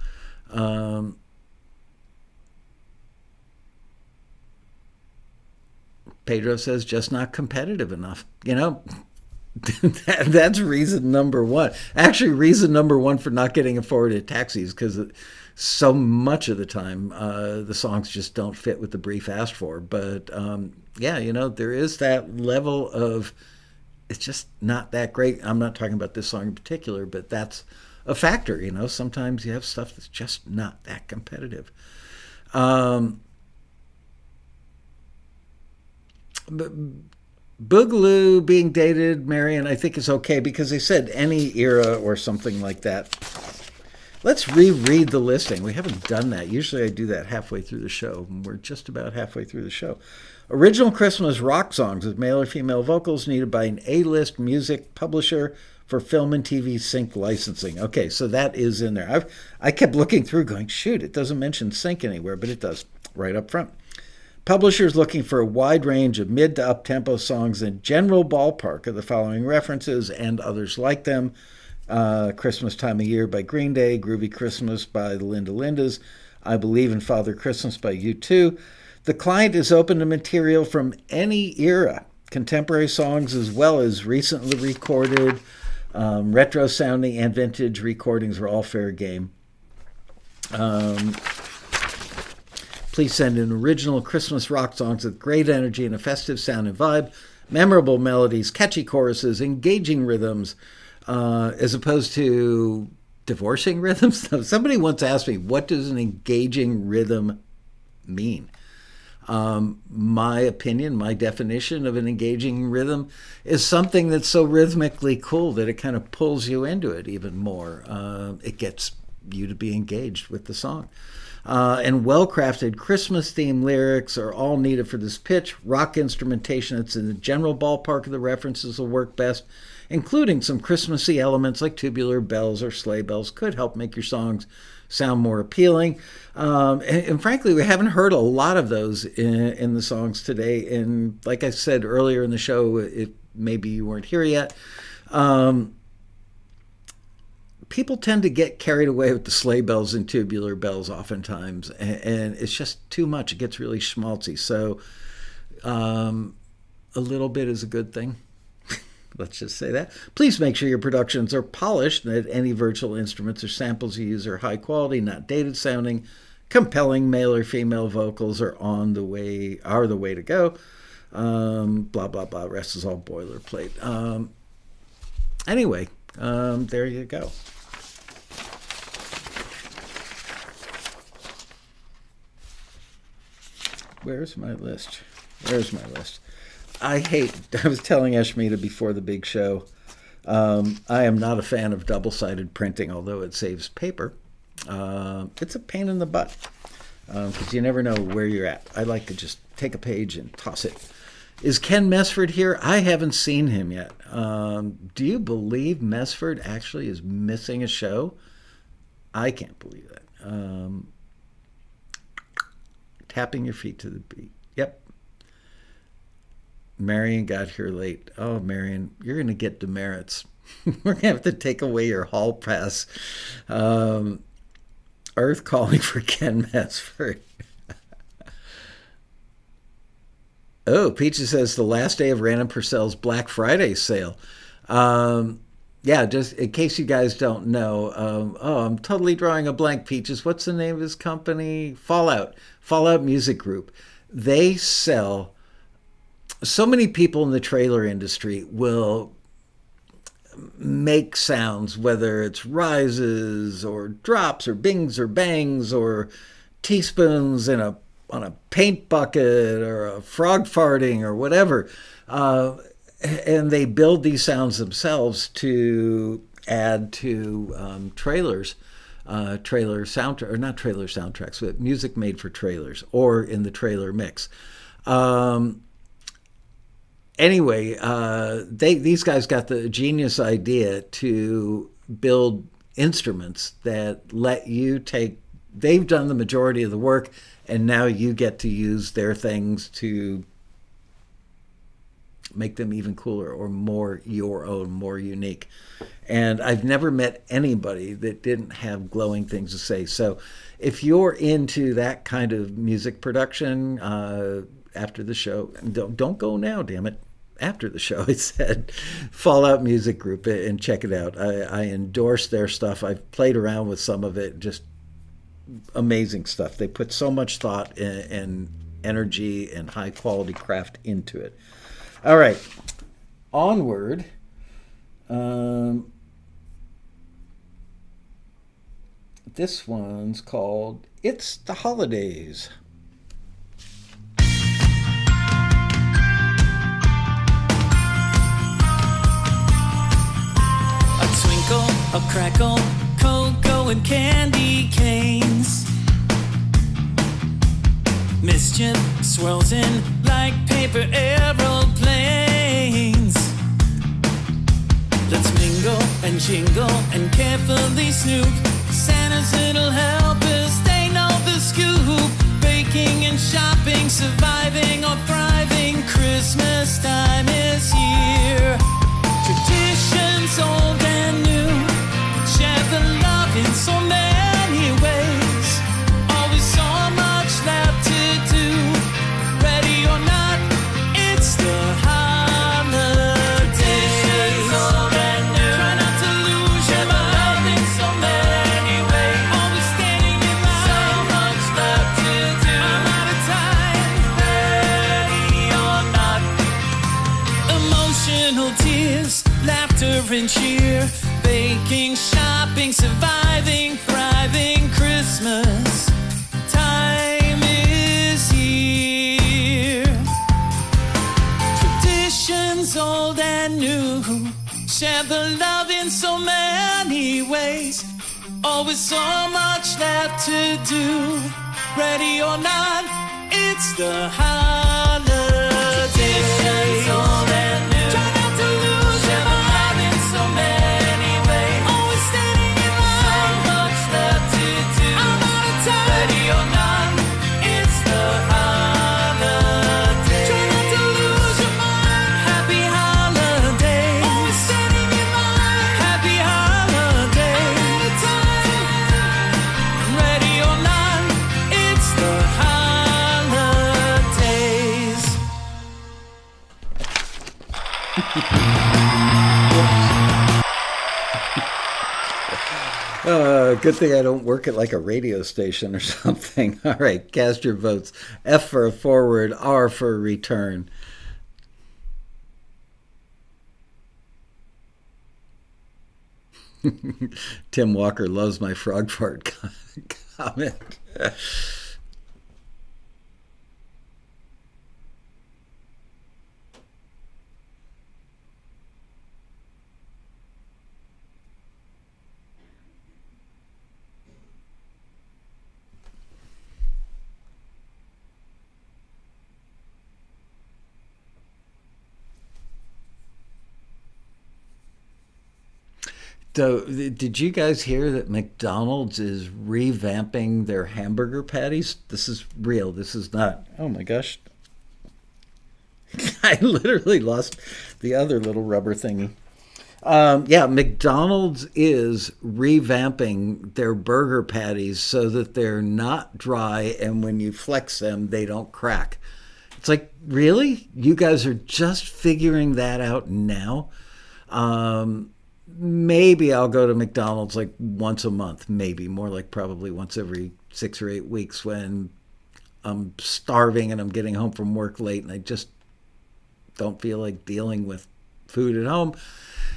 Pedro says, just not competitive enough. That's reason number one. Actually, reason number one for not getting it forward at taxis, because so much of the time the songs just don't fit with the brief asked for. But there is that level of, it's just not that great. I'm not talking about this song in particular, but that's a factor. Sometimes you have stuff that's just not that competitive. Boogaloo being dated, Marion, I think is okay because they said any era or something like that. Let's reread the listing. We haven't done that. Usually I do that halfway through the show. We're just about halfway through the show. Original Christmas rock songs with male or female vocals needed by an A-list music publisher for film and TV sync licensing. Okay, so that is in there. I kept looking through going, shoot, it doesn't mention sync anywhere, but it does right up front. Publishers looking for a wide range of mid to up-tempo songs in general ballpark of the following references and others like them. Christmas Time of Year by Green Day, Groovy Christmas by the Linda Lindas, I Believe in Father Christmas by U2. The client is open to material from any era, contemporary songs as well as recently recorded, retro sounding and vintage recordings are all fair game. Please send in original Christmas rock songs with great energy and a festive sound and vibe, memorable melodies, catchy choruses, engaging rhythms, as opposed to divorcing rhythms. Somebody once asked me, what does an engaging rhythm mean? My opinion, my definition of an engaging rhythm is something that's so rhythmically cool that it kind of pulls you into it even more. It gets you to be engaged with the song. And well-crafted Christmas-themed lyrics are all needed for this pitch. Rock instrumentation that's in the general ballpark of the references will work best, including some Christmassy elements like tubular bells or sleigh bells could help make your songs sound more appealing. And frankly, we haven't heard a lot of those in the songs today. And like I said earlier in the show, maybe you weren't here yet, people tend to get carried away with the sleigh bells and tubular bells oftentimes, and it's just too much. It gets really schmaltzy. So a little bit is a good thing. Let's just say that. Please make sure your productions are polished, that any virtual instruments or samples you use are high quality, not dated sounding. Compelling male or female vocals are the way to go. Blah, blah, blah. Rest is all boilerplate. Anyway, there you go. Where's my list? I was telling Eshmita before the big show, I am not a fan of double-sided printing, although it saves paper. It's a pain in the butt because you never know where you're at. I like to just take a page and toss it. Is Ken Mesford here? I haven't seen him yet. Do you believe Mesford actually is missing a show? I can't believe that. Tapping your feet to the beat. Yep. Marion got here late. Oh, Marion, you're going to get demerits. We're going to have to take away your hall pass. Earth calling for Ken Mesford. Oh, Peaches says the last day of Random Purcell's Black Friday sale. Yeah, just in case you guys don't know. I'm totally drawing a blank, Peaches. What's the name of his company? Fallout Music Group. They sell... So many people in the trailer industry will make sounds, whether it's rises or drops or bings or bangs or teaspoons on a paint bucket or a frog farting or whatever. And they build these sounds themselves to add to trailers, trailer soundtrack, or not trailer soundtracks, but music made for trailers or in the trailer mix. Anyway, these guys got the genius idea to build instruments that let you they've done the majority of the work, and now you get to use their things to make them even cooler or more your own, more unique. And I've never met anybody that didn't have glowing things to say. So if you're into that kind of music production, after the show, don't go now, damn it. After the show, I said, Fallout Music Group, and check it out. I endorse their stuff. I've played around with some of it. Just amazing stuff. They put so much thought and energy and high quality craft into it. All right, onward. This one's called It's the Holidays. A crackle, cocoa and candy canes. Mischief swirls in like paper aeroplanes. Let's mingle and jingle and carefully snoop. Santa's little helpers, they know the scoop. Baking and shopping, surviving or thriving. Christmas time is here. Traditions old and new. Share the love in so many ways. Always so much left to do. Ready or not, it's the holidays. Try not to lose your mind in so many ways. Always standing in line. So much left to do. I'm out of time. Ready or not. Emotional tears, laughter and cheer. Baking, shopping, surviving, thriving. Christmas time is here. Traditions old and new. Share the love in so many ways. Always so much left to do. Ready or not, it's the holiday. Traditions old and new. Try not to lose your mind in so many ways. Always standing in line. So much left to do. I'm out of time. Ready or not, it's the holiday. Try not to lose your mind. Happy holiday. Always standing in line. Happy holiday. I'm out of time. Ready or not, it's the holidays. Good thing I don't work at like a radio station or something. All right, cast your votes. F for a forward, R for a return. Tim Walker loves my frog fart comment. So, did you guys hear that McDonald's is revamping their hamburger patties? This is real. This is not. Oh my gosh. I literally lost the other little rubber thingy. Yeah, McDonald's is revamping their burger patties so that they're not dry, and when you flex them, they don't crack. It's like, really? You guys are just figuring that out now? Maybe I'll go to McDonald's like once a month, maybe more like probably once every 6 or 8 weeks when I'm starving and I'm getting home from work late and I just don't feel like dealing with food at home.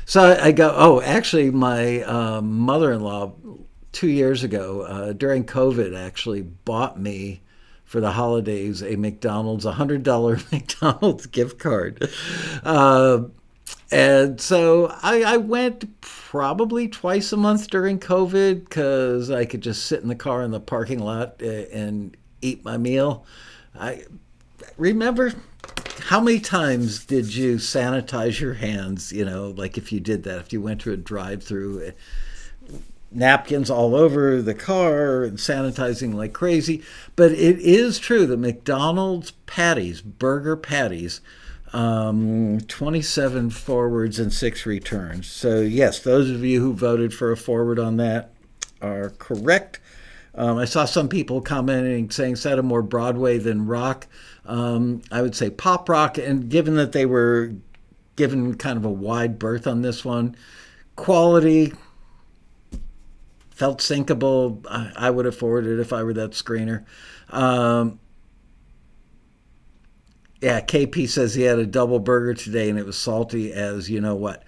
So I go, oh, actually my mother-in-law 2 years ago during COVID actually bought me for the holidays a McDonald's, $100 McDonald's gift card. And so I went probably twice a month during COVID because I could just sit in the car in the parking lot and eat my meal. I remember, how many times did you sanitize your hands? You know, like if you did that, if you went to a drive-through, napkins all over the car and sanitizing like crazy. But it is true that McDonald's patties, burger patties, 27 forwards and 6 returns. So yes, those of you who voted for a forward on that are correct. I saw some people commenting saying said more Broadway than rock. I would say pop rock, and given that they were given kind of a wide berth on this one, quality felt sinkable. I would have forwarded if I were that screener. Yeah, KP says he had a double burger today and it was salty as you know what.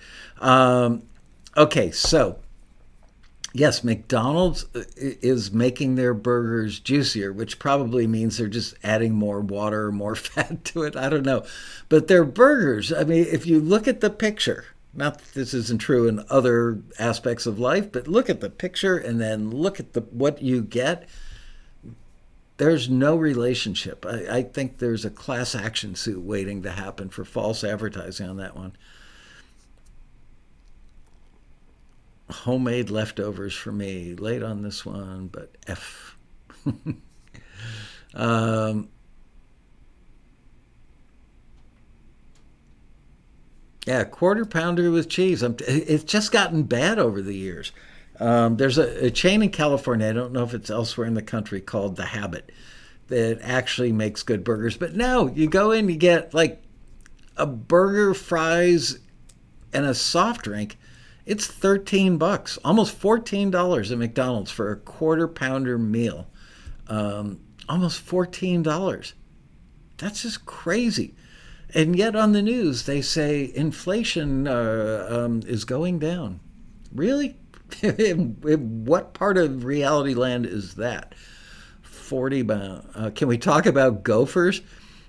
Okay, so yes, McDonald's is making their burgers juicier, which probably means they're just adding more water or more fat to it. I don't know. But their burgers, I mean, if you look at the picture, not that this isn't true in other aspects of life, but look at the picture and then look at what you get. There's no relationship. I think there's a class action suit waiting to happen for false advertising on that one. Homemade leftovers for me. Late on this one, but F. Yeah, quarter pounder with cheese. It's just gotten bad over the years. There's a chain in California, I don't know if it's elsewhere in the country, called The Habit that actually makes good burgers. But no, you go in, you get like a burger, fries, and a soft drink. It's $13, almost $14 at McDonald's for a quarter pounder meal. Almost $14. That's just crazy. And yet on the news, they say inflation is going down. Really? What part of reality land is that? 40. Can we talk about Gophers?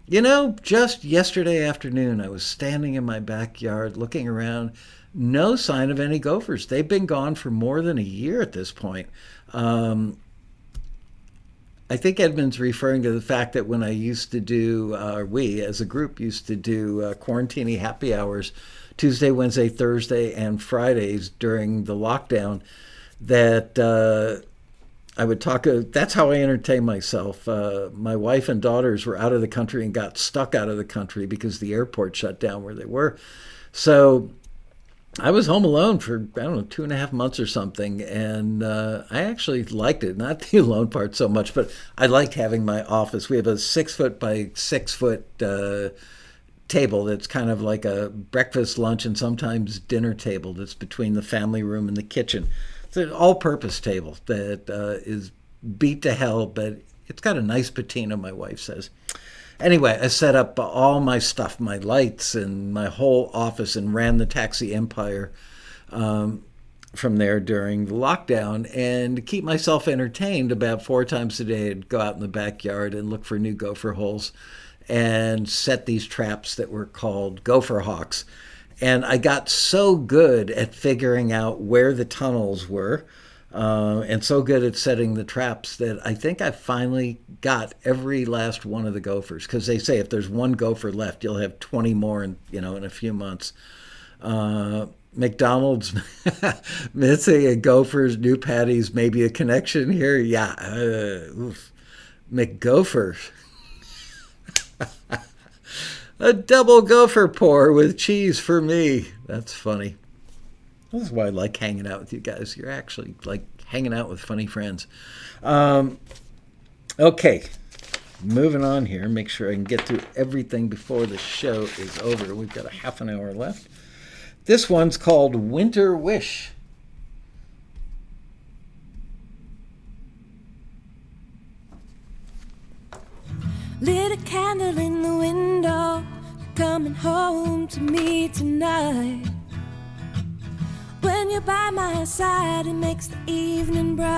Just yesterday afternoon, I was standing in my backyard looking around. No sign of any gophers. They've been gone for more than a year at this point. I think Edmund's referring to the fact that when I used to do, we as a group used to do quarantini happy hours Tuesday, Wednesday, Thursday, and Fridays during the lockdown, that I would talk. That's how I entertain myself. My wife and daughters were out of the country and got stuck out of the country because the airport shut down where they were. So I was home alone for, I don't know, 2.5 months or something. And I actually liked it. Not the alone part so much, but I liked having my office. We have a 6-foot by 6-foot table that's kind of like a breakfast, lunch, and sometimes dinner table that's between the family room and the kitchen. It's an all-purpose table that is beat to hell, but it's got a nice patina, my wife says. Anyway, I set up all my stuff, my lights and my whole office, and ran the taxi empire from there during the lockdown. And to keep myself entertained, about 4 times a day, I'd go out in the backyard and look for new gopher holes and set these traps that were called gopher hawks. And I got so good at figuring out where the tunnels were and so good at setting the traps that I think I finally got every last one of the gophers. Because they say if there's one gopher left, you'll have 20 more in a few months. McDonald's missing a gophers, new patties, maybe a connection here. Yeah. McGopher. A double gopher pour with cheese for me. That's funny. This is why I like hanging out with you guys. You're actually like hanging out with funny friends. Okay, moving on here. Make sure I can get through everything before the show is over. We've got a half an hour left. This one's called Winter Wish. Lit a candle in the window, coming home to me tonight. When you're by my side, it makes the evening bright.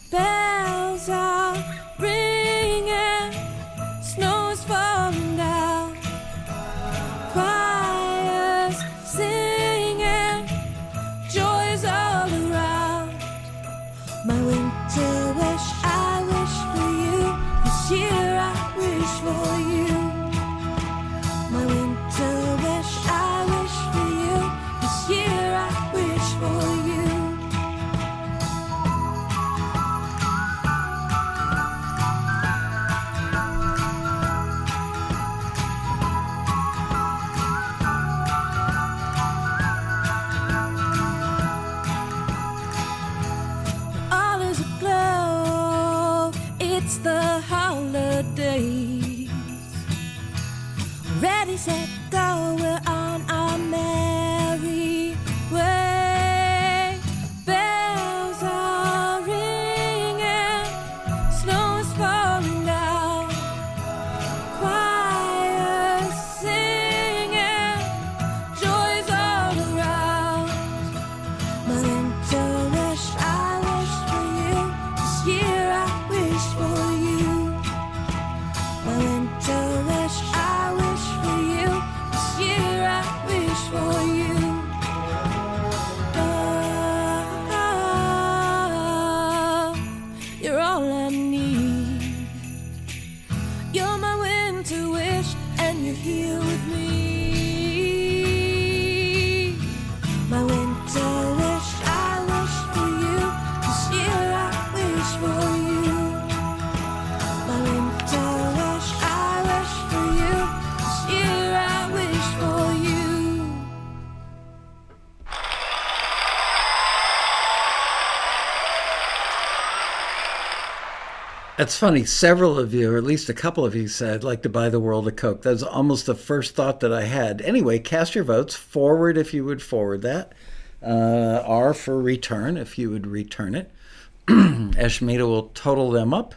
Bells are ringing, snow is falling down. Choirs singing, joy is all around. My winter wish, I wish for you. This year I wish for you. My winter wish, I wish for you. This year I wish for you. All is aglow, it's the holidays. Ready, set, go, we're on our merry way. Bells are ringing, snow is falling down. Choirs singing, joy is all around. My winter wish, I wish for you. This year I wish for you. My winter wish, I wish for you. This year I wish for you. Oh, you're all I need. You're my winter wish, and you're here with me. My winter wish, I wish for you. This year I wish for you. My winter wish, I wish for you. This year I wish for you. That's funny. Several of you, or at least a couple of you, said, I'd like to buy the world a Coke. That was almost the first thought that I had. Anyway, cast your votes. Forward if you would forward that. R for return if you would return it. Eshmita will total them up.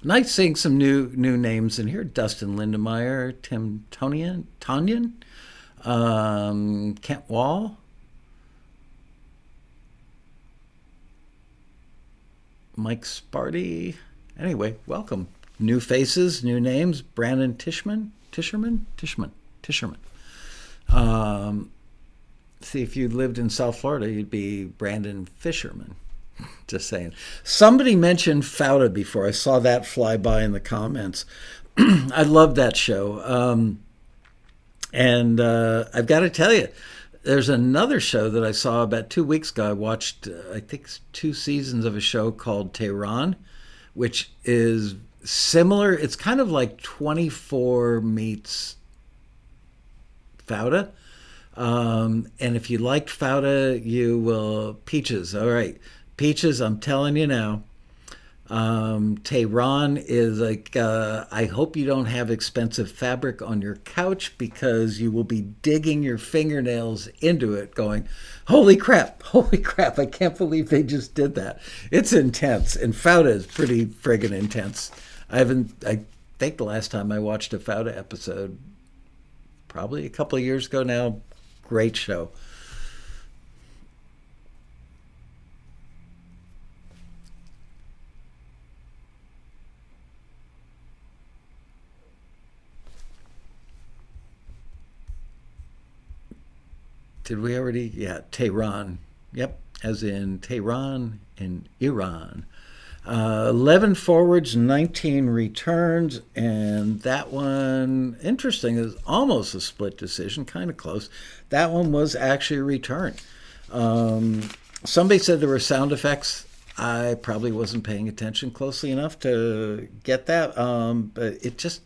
Nice seeing some new names in here. Dustin Lindemeyer, Tim Tonyan, Kent Wall. Mike Sparty. Anyway, welcome. New faces, new names. Brandon Tishman. See, if you lived in South Florida, you'd be Brandon Fisherman. Just saying. Somebody mentioned Fauda before. I saw that fly by in the comments. I love that show. And I've got to tell you, there's another show that I saw about 2 weeks ago. I watched, I think, 2 seasons of a show called Tehran, which is similar. It's kind of like 24 meets Fauda. And if you liked Fauda, you will... Peaches. All right. Peaches, I'm telling you now. Tehran is like, I hope you don't have expensive fabric on your couch, because you will be digging your fingernails into it going, holy crap, I can't believe they just did that. It's intense, and Fauda is pretty friggin' intense. I think the last time I watched a Fauda episode, probably a couple of years ago now. Great show. Did we already? Yeah, Tehran. Yep, as in Tehran in Iran. 11 forwards, 19 returns, and that one, interesting, is almost a split decision, kind of close. That one was actually a return. Somebody said there were sound effects. I probably wasn't paying attention closely enough to get that, but it just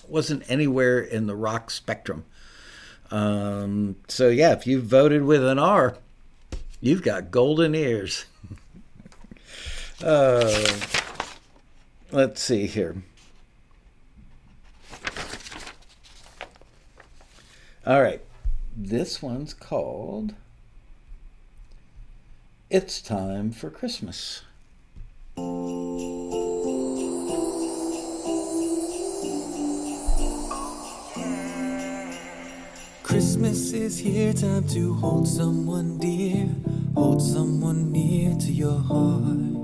wasn't anywhere in the rock spectrum. So yeah, if you voted with an R, you've got golden ears. Let's see here. All right. This one's called It's Time for Christmas. Christmas is here, time to hold someone dear, hold someone near to your heart.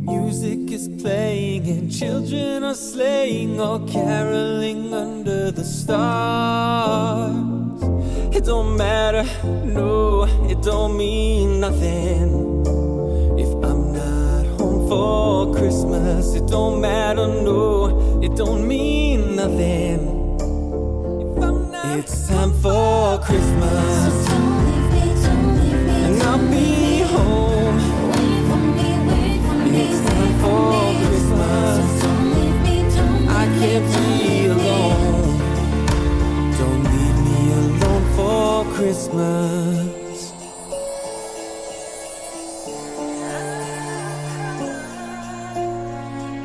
Music is playing and children are sleighing, all caroling under the stars. It don't matter, no, it don't mean nothing if I'm not home for Christmas. It don't matter, no, it don't mean nothing. It's time for Christmas, and I'll be home. It's time for Christmas, I can't be alone. Don't leave me alone for Christmas.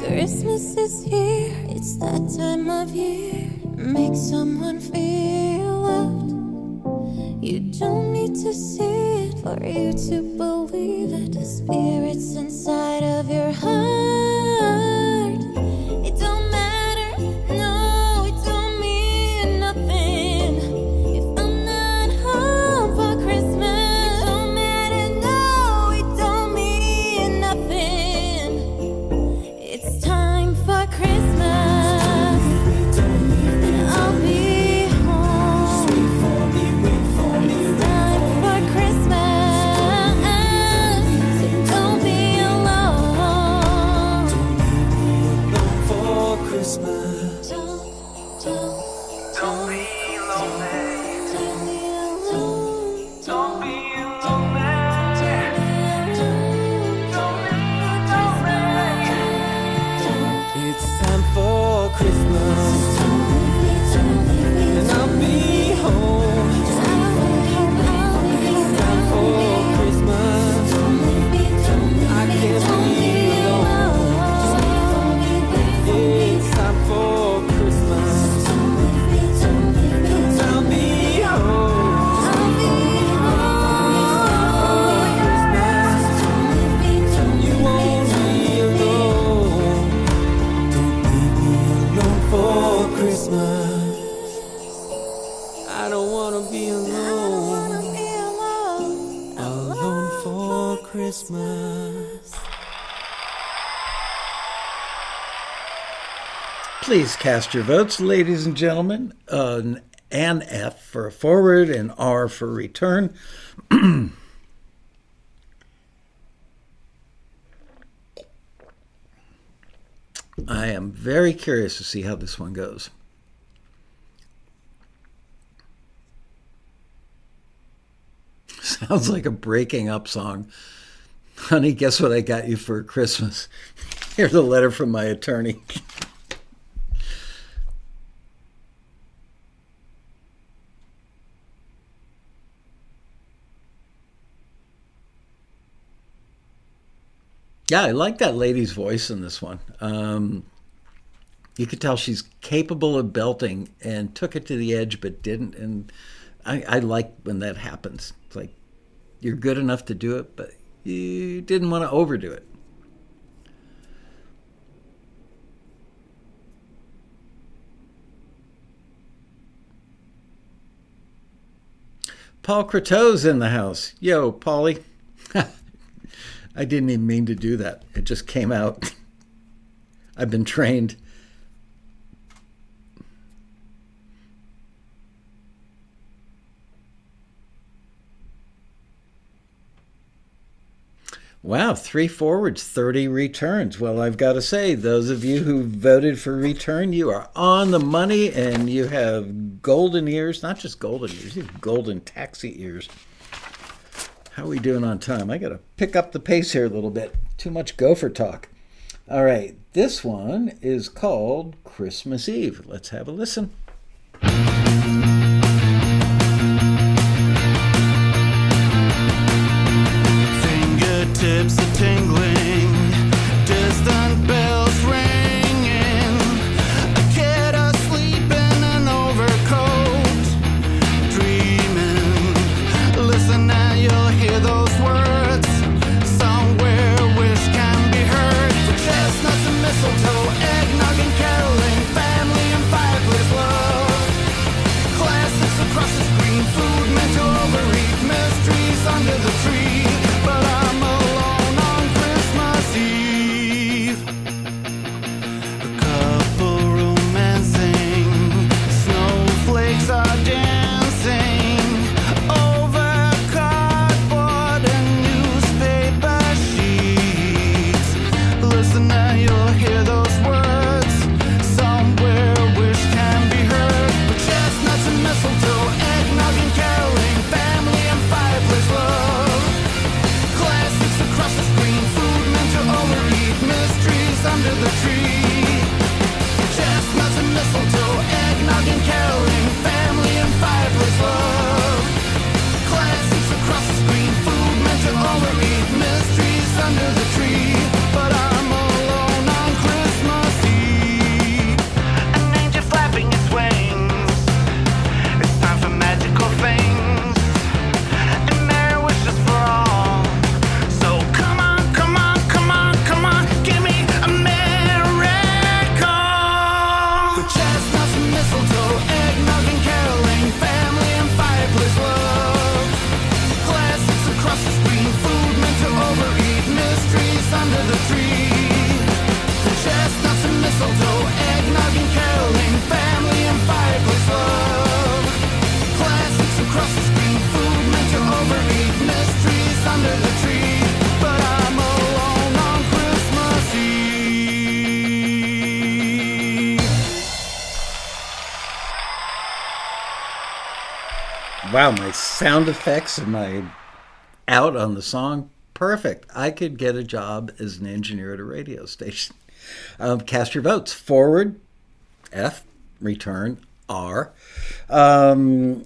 Christmas is here, it's that time of year. Make someone feel loved. You don't need to see it for you to believe it. The spirit's inside of your heart. It don't matter, no, it don't mean nothing if I'm not home for Christmas. It don't matter, no, it don't mean nothing. It's time for Christmas. I don't wanna be alone. Alone for Christmas. Please cast your votes, ladies and gentlemen. An F for forward and R for return. I am very curious to see how this one goes. Sounds like a breaking up song. Honey, guess what I got you for Christmas? Here's a letter from my attorney. Yeah, I like that lady's voice in this one. You could tell she's capable of belting and took it to the edge but didn't. And I like when that happens. It's like you're good enough to do it, but you didn't want to overdo it. Paul Croteau's in the house. Yo, Paulie. I didn't even mean to do that. It just came out. I've been trained. Wow, 3 forwards, 30 returns. Well, I've got to say, those of you who voted for return, you are on the money and you have golden ears. Not just golden ears, you have golden taxi ears. How are we doing on time? I got to pick up the pace here a little bit. Too much gopher talk. All right, this one is called Christmas Eve. Let's have a listen. Fingertips are tingling, distant bells ringing, a kid asleep in an overcoat, dreaming. Listen now, you'll hear those words. Somewhere wish can be heard. For chestnuts and mistletoe, eggnog and caroling, family and fireplace love. Classics across the screen, food meant to overeat, mysteries under the tree. But I'm alone on Christmas Eve. A couple romancing, snowflakes are dancing over cardboard and newspaper sheets. Listen now, you'll hear those words. Somewhere wish can be heard. But chestnuts and mistletoe, eggnog and caroling, family and fireplace love. Classics across the screen, food meant to overeat, mysteries under the tree. Chestnuts and mistletoe, eggnog and caroling, family and fireplace love. Classics across the screen, food meant to overeat, mysteries under the tree. But I'm alone on Christmas Eve. An angel flapping its wings. It's time for magical things and merry wishes for all. So come on, come on, come on, come on, give me a miracle. For chestnuts and mistletoe, eggnog and caroling, family and fireplace love. Classics across the screen, food meant to overeat, mysteries under the tree. For chestnuts and mistletoe, eggnog and caroling, family and fireplace love. Classics across the screen, food meant to overeat, mysteries under the tree. But I'm alone on Christmas Eve. Wow, my sound effects and my out on the song, perfect. I could get a job as an engineer at a radio station. Cast your votes. Forward, F. Return, R. Paul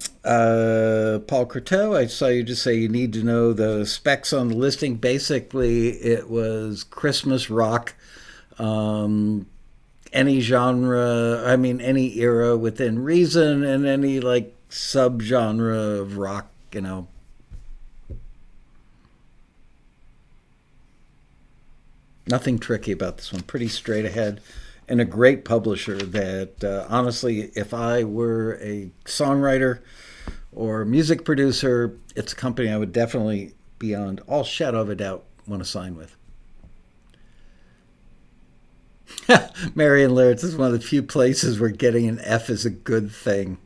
Croteau, I saw you just say you need to know the specs on the listing. Basically, it was Christmas rock, any genre, I mean, any era within reason, and any like subgenre of rock, you know. Nothing tricky about this one. Pretty straight ahead. And a great publisher that, honestly, if I were a songwriter or music producer, it's a company I would definitely, beyond all shadow of a doubt, want to sign with. Marion Laird, this is one of the few places where getting an F is a good thing.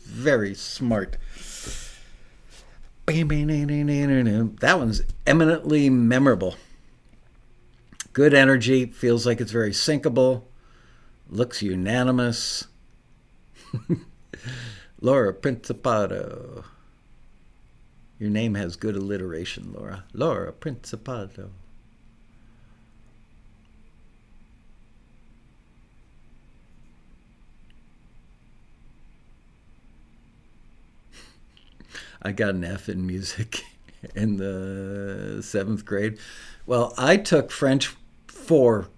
Very smart. That one's eminently memorable. Good energy, feels like it's very syncable, looks unanimous. Laura Principato. Your name has good alliteration, Laura. Laura Principato. I got an F in music in the 7th grade. Well, I took French 4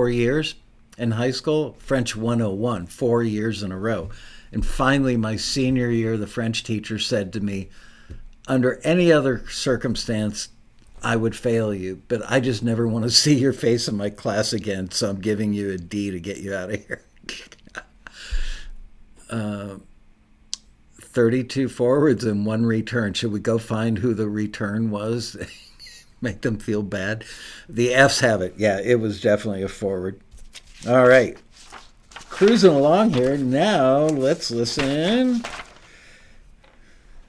years in high school, French 101, 4 years in a row. And finally, my senior year, the French teacher said to me, under any other circumstance, I would fail you, but I just never want to see your face in my class again, so I'm giving you a D to get you out of here. 32 forwards and 1 return. Should we go find who the return was? Make them feel bad? The Fs have it. Yeah, it was definitely a forward. All right. Cruising along here. Now let's listen.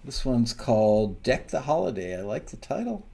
This one's called Deck the Holiday. I like the title.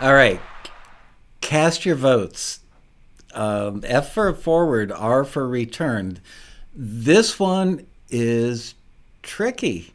All right. Cast your votes. F for forward, R for return. This one is tricky.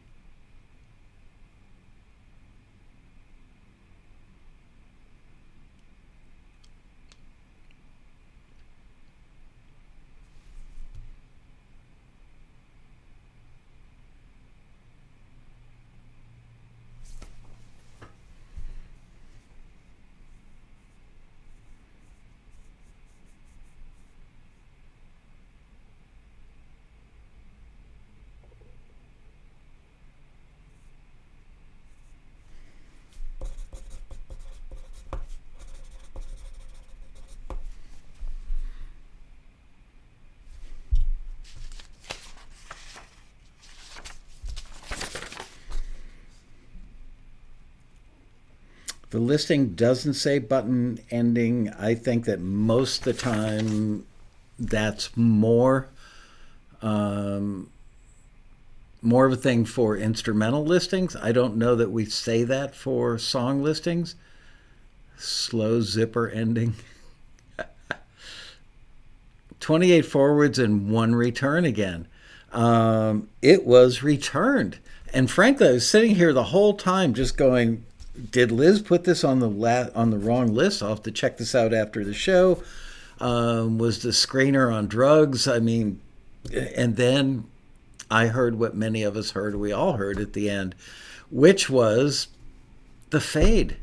The listing doesn't say button ending. I think that most of the time that's more of a thing for instrumental listings. I don't know that we say that for song listings. Slow zipper ending. 28 forwards and 1 return again. It was returned. And frankly, I was sitting here the whole time just going, did Liz put this on the wrong list? I'll have to check this out after the show. Was the screener on drugs? I mean, and then I heard what many of us heard, we all heard at the end, which was the fade.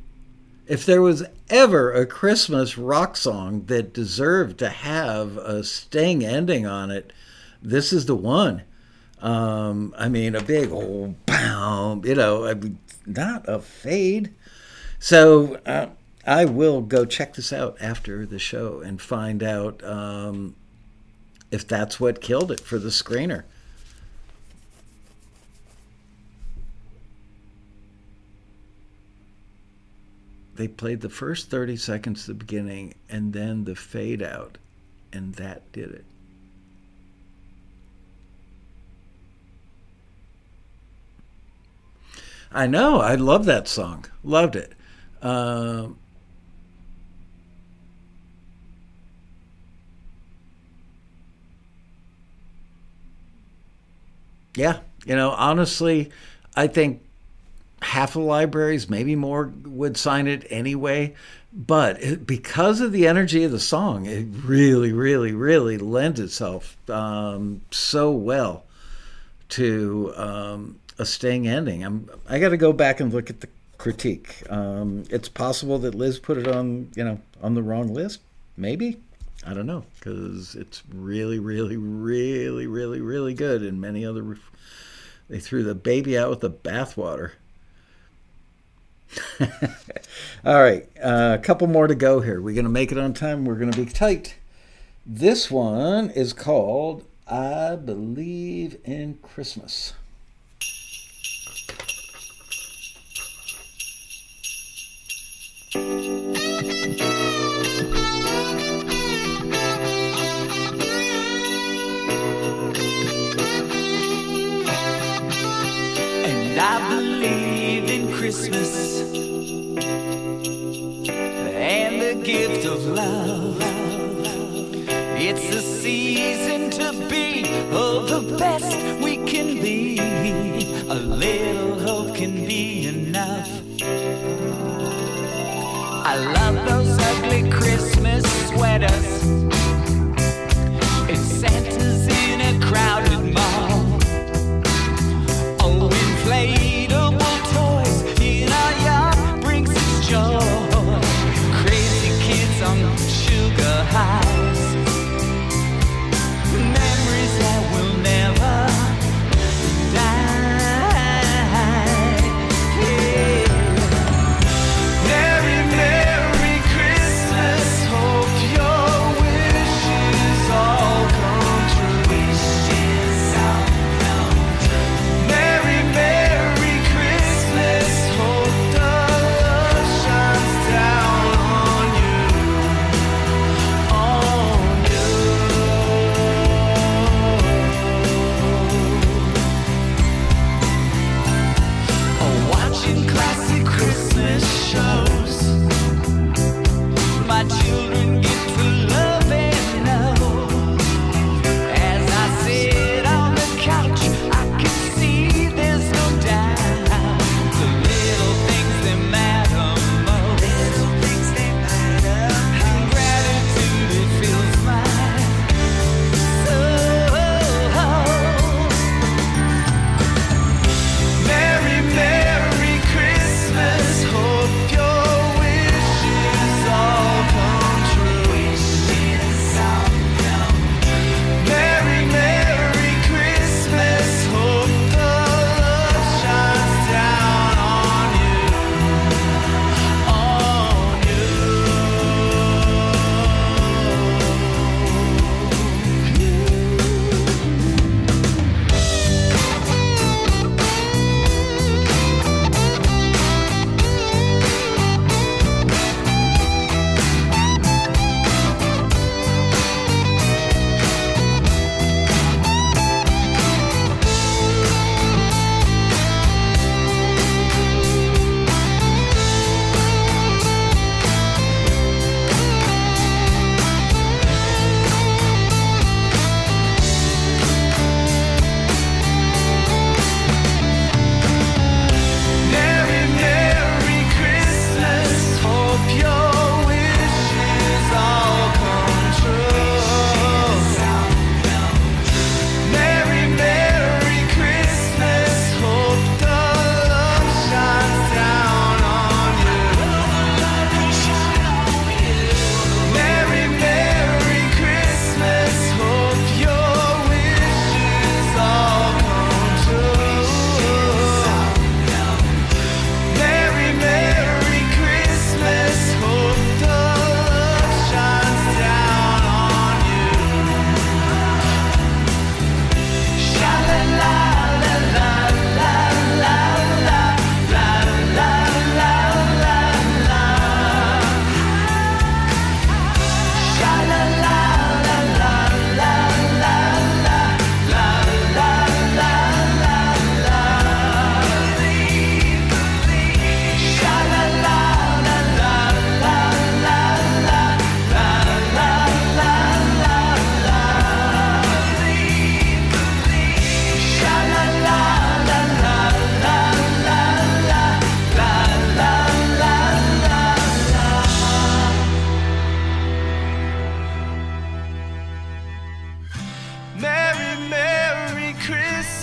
If there was ever a Christmas rock song that deserved to have a sting ending on it, this is the one. I mean, a big old pound, not a fade. So I will go check this out after the show and find out if that's what killed it for the screener. They played the first 30 seconds at the beginning and then the fade out, and that did it. I know. I love that song. Loved it. Yeah. Honestly, I think half the libraries, maybe more, would sign it anyway. But because of the energy of the song, it really, really, really lends itself so well to a sting ending. I got to go back and look at the critique. It's possible that Liz put it on the wrong list. Maybe. I don't know, because it's really, really, really, really, really good. And many other, they threw the baby out with the bathwater. All right, a couple more to go here. We're going to make it on time. We're going to be tight. This one is called I Believe in Christmas. And I believe in Christmas and the gift of love. It's a season to be the best we can be. A little hope can be enough. I love those ugly Christmas sweaters and Santa's in a crowded mall. Oh, inflatable toys in our yard brings us joy. Crazy kids on sugar highs, memories that will never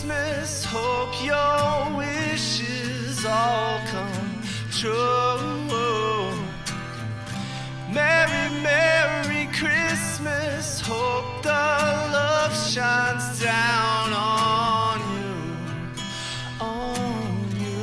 Christmas, hope your wishes all come true. Merry, Merry Christmas, hope the love shines down on you, on you.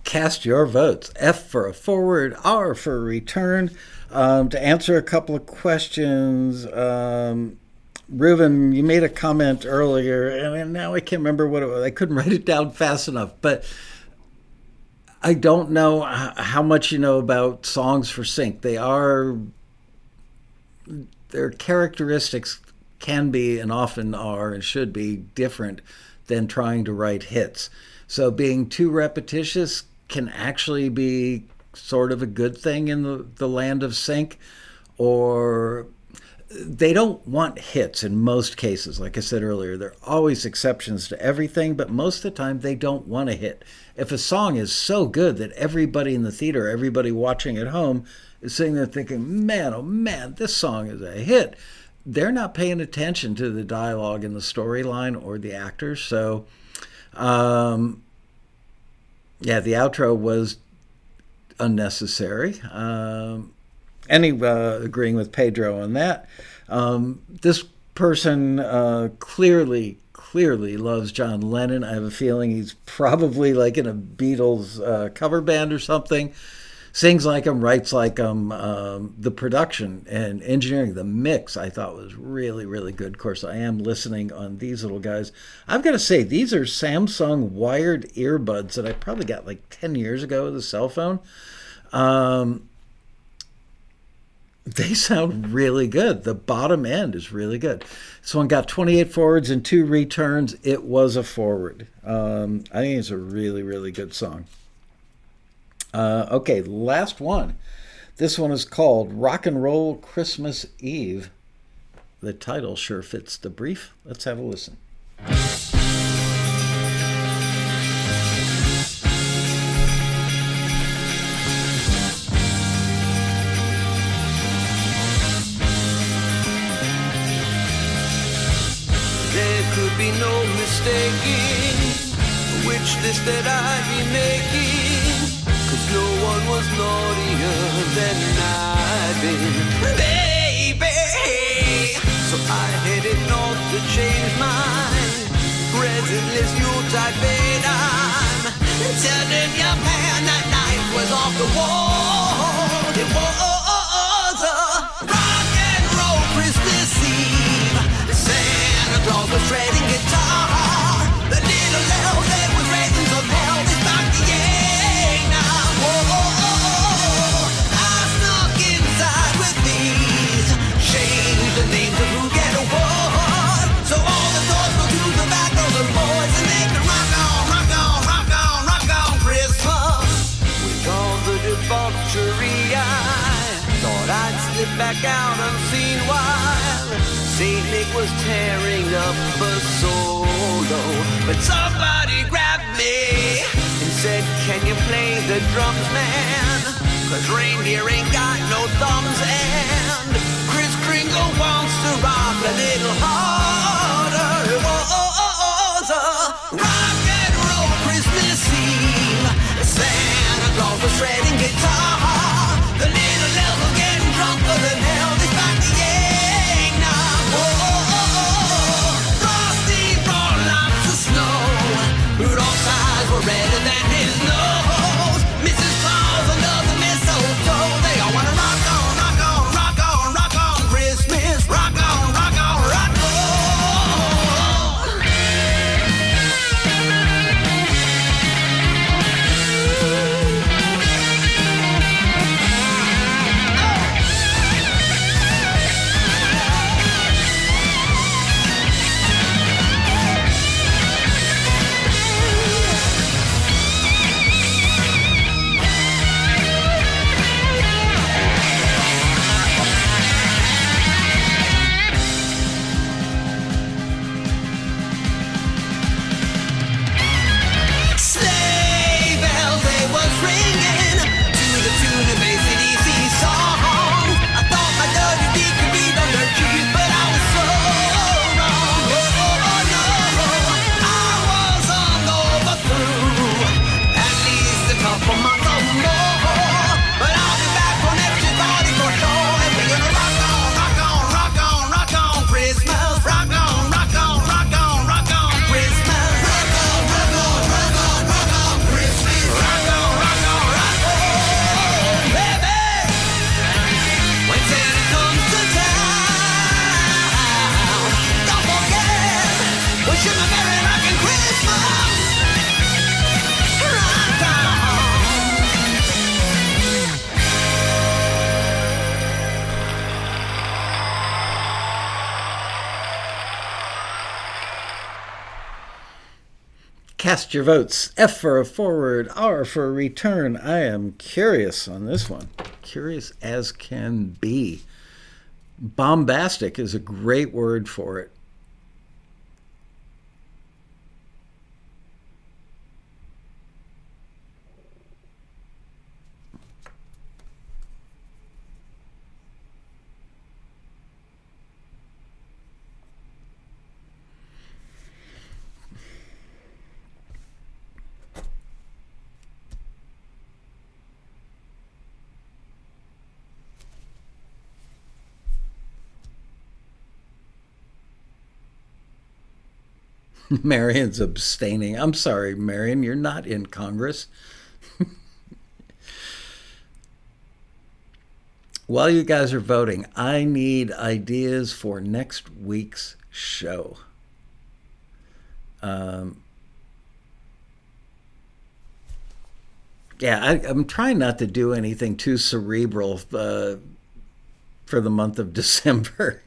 Cast your votes. F for a forward, R for a return. To answer a couple of questions, Reuven, you made a comment earlier, and now I can't remember what it was. I couldn't write it down fast enough, but I don't know how much you know about songs for sync. Their characteristics can be and often are and should be different than trying to write hits. So being too repetitious can actually be sort of a good thing in the land of sync, or they don't want hits in most cases. Like I said earlier, there are always exceptions to everything, but most of the time they don't want a hit. If a song is so good that everybody in the theater, everybody watching at home is sitting there thinking, man, oh man, this song is a hit, they're not paying attention to the dialogue and the storyline or the actors. So, the outro was unnecessary. Agreeing with Pedro on that. This person clearly loves John Lennon. I have a feeling he's probably like in a Beatles cover band or something. Sings like him, writes like him. The production and engineering, the mix, I thought was really, really good. Of course, I am listening on these little guys. I've got to say, these are Samsung wired earbuds that I probably got like 10 years ago with a cell phone. They sound really good. The bottom end is really good. This one got 28 forwards and 2 returns. It was a forward. I think it's a really, really good song. Okay, last one. This one is called Rock and Roll Christmas Eve. The title sure fits the brief. Let's have a listen. Could be no mistaking which list that I'd be making, 'cause no one was naughtier than I've been, baby. So I headed north to change my present list Yuletide fate. I'm telling you, man, that night was off the wall. It was a rock and roll Christmas Eve. Santa Claus was shredding guitar. The little elf that was raising some hell is back the now. Whoa, I snuck inside with these. Changed the names of who get what. So all the doors go to the back of the boys and they can rock on, rock on, rock on, rock on Christmas. With all the debauchery, I thought I'd slip back out unseen while St. Nick was tearing up a solo, but somebody grabbed me and said, can you play the drums, man? 'Cause reindeer ain't got no thumbs, and Kris Kringle wants to rock a little harder. It was a rock and roll Christmas Eve. Santa Claus was shredding guitar. The little elves were getting drunker than hell. They back the Frosty brought lots of snow. Rudolph's eyes were redder than his nose. Mrs. Claus under the mistletoe. They all wanna rock on, rock on, rock on, rock on Christmas. Rock on, rock on, rock on. Wishing a merry rockin' Christmas. Rock on. Cast your votes. F for a forward, R for a return. I am curious on this one. Curious as can be. Bombastic is a great word for it. Marion's abstaining. I'm sorry, Marion, you're not in Congress. While you guys are voting, I need ideas for next week's show. I'm trying not to do anything too cerebral for the month of December.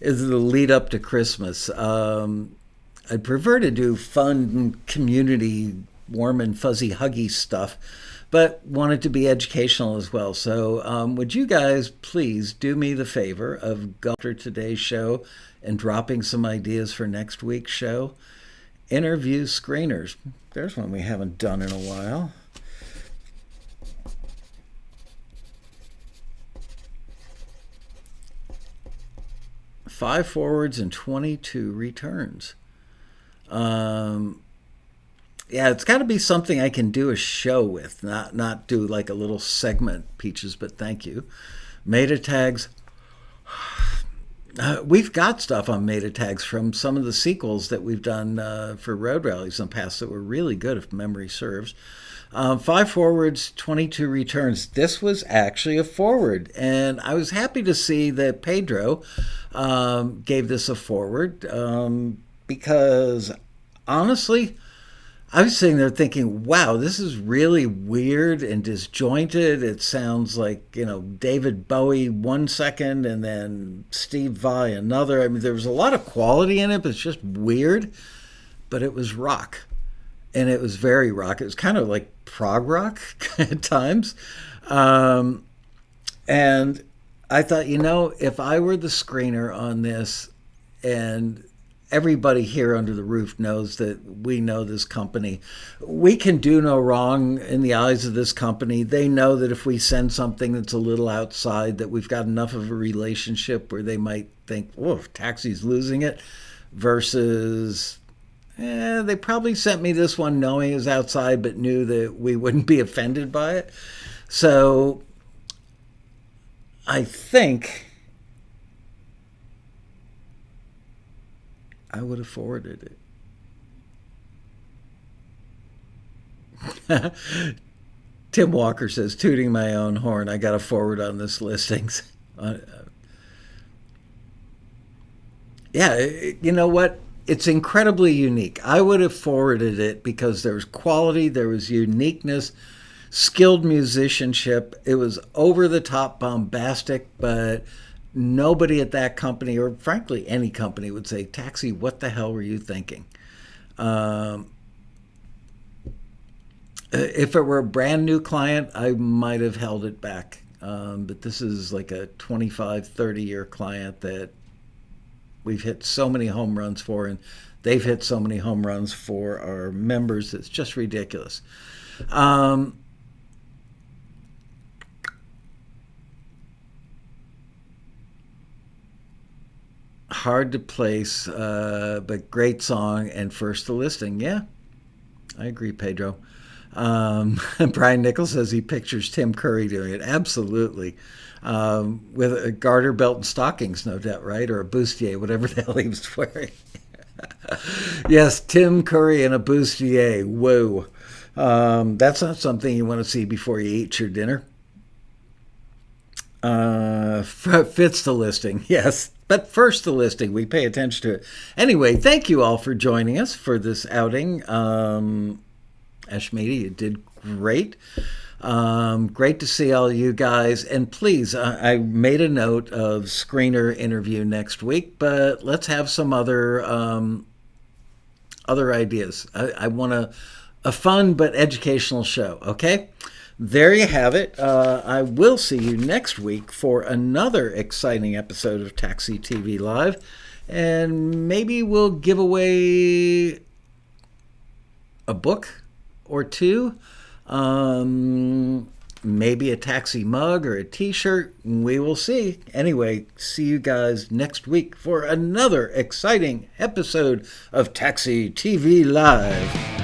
Is the lead up to Christmas. I'd prefer to do fun, community, warm and fuzzy, huggy stuff, but want it to be educational as well. So would you guys please do me the favor of going after today's show and dropping some ideas for next week's show? Interview screeners. There's one we haven't done in a while. Five forwards and 22 returns. It's got to be something I can do a show with, not do like a little segment, Peaches, but thank you. Meta tags. We've got stuff on meta tags from some of the sequels that we've done for road rallies in the past that were really good, if memory serves. 5 forwards, 22 returns. This was actually a forward, and I was happy to see that Pedro gave this a forward. Because honestly, I was sitting there thinking, wow, this is really weird and disjointed. It sounds like, David Bowie 1 second and then Steve Vai another. I mean, there was a lot of quality in it, but it's just weird. But it was rock. And it was very rock. It was kind of like prog rock at times. And I thought, if I were the screener on this, and everybody here under the roof knows that we know this company. We can do no wrong in the eyes of this company. They know that if we send something that's a little outside, that we've got enough of a relationship where they might think, oh, Taxi's losing it, versus they probably sent me this one knowing it was outside but knew that we wouldn't be offended by it. So I think I would have forwarded it. Tim Walker says, tooting my own horn, I got a forward on this listings. You know what? It's incredibly unique. I would have forwarded it because there was quality, there was uniqueness, skilled musicianship. It was over-the-top bombastic, but nobody at that company, or frankly any company, would say, Taxi, what the hell were you thinking? If it were a brand new client, I might have held it back. But this is like a 25, 30-year client that we've hit so many home runs for, and they've hit so many home runs for our members. It's just ridiculous. Hard to place, but great song and first to listing. Yeah, I agree, Pedro. Brian Nichols says he pictures Tim Curry doing it. Absolutely. With a garter belt and stockings, no doubt, right? Or a bustier, whatever the hell he was wearing. Yes, Tim Curry in a bustier. Whoa. That's not something you want to see before you eat your dinner. Fits the listing, yes. But first the listing, we pay attention to it. Anyway, thank you all for joining us for this outing. Ashmedi, you did great. Great to see all you guys. And please, I made a note of screener interview next week, but let's have some other ideas. I want a fun but educational show, okay? There you have it. I will see you next week for another exciting episode of Taxi TV Live. And maybe we'll give away a book or two. Maybe a taxi mug or a t-shirt. We will see. Anyway, see you guys next week for another exciting episode of Taxi TV Live.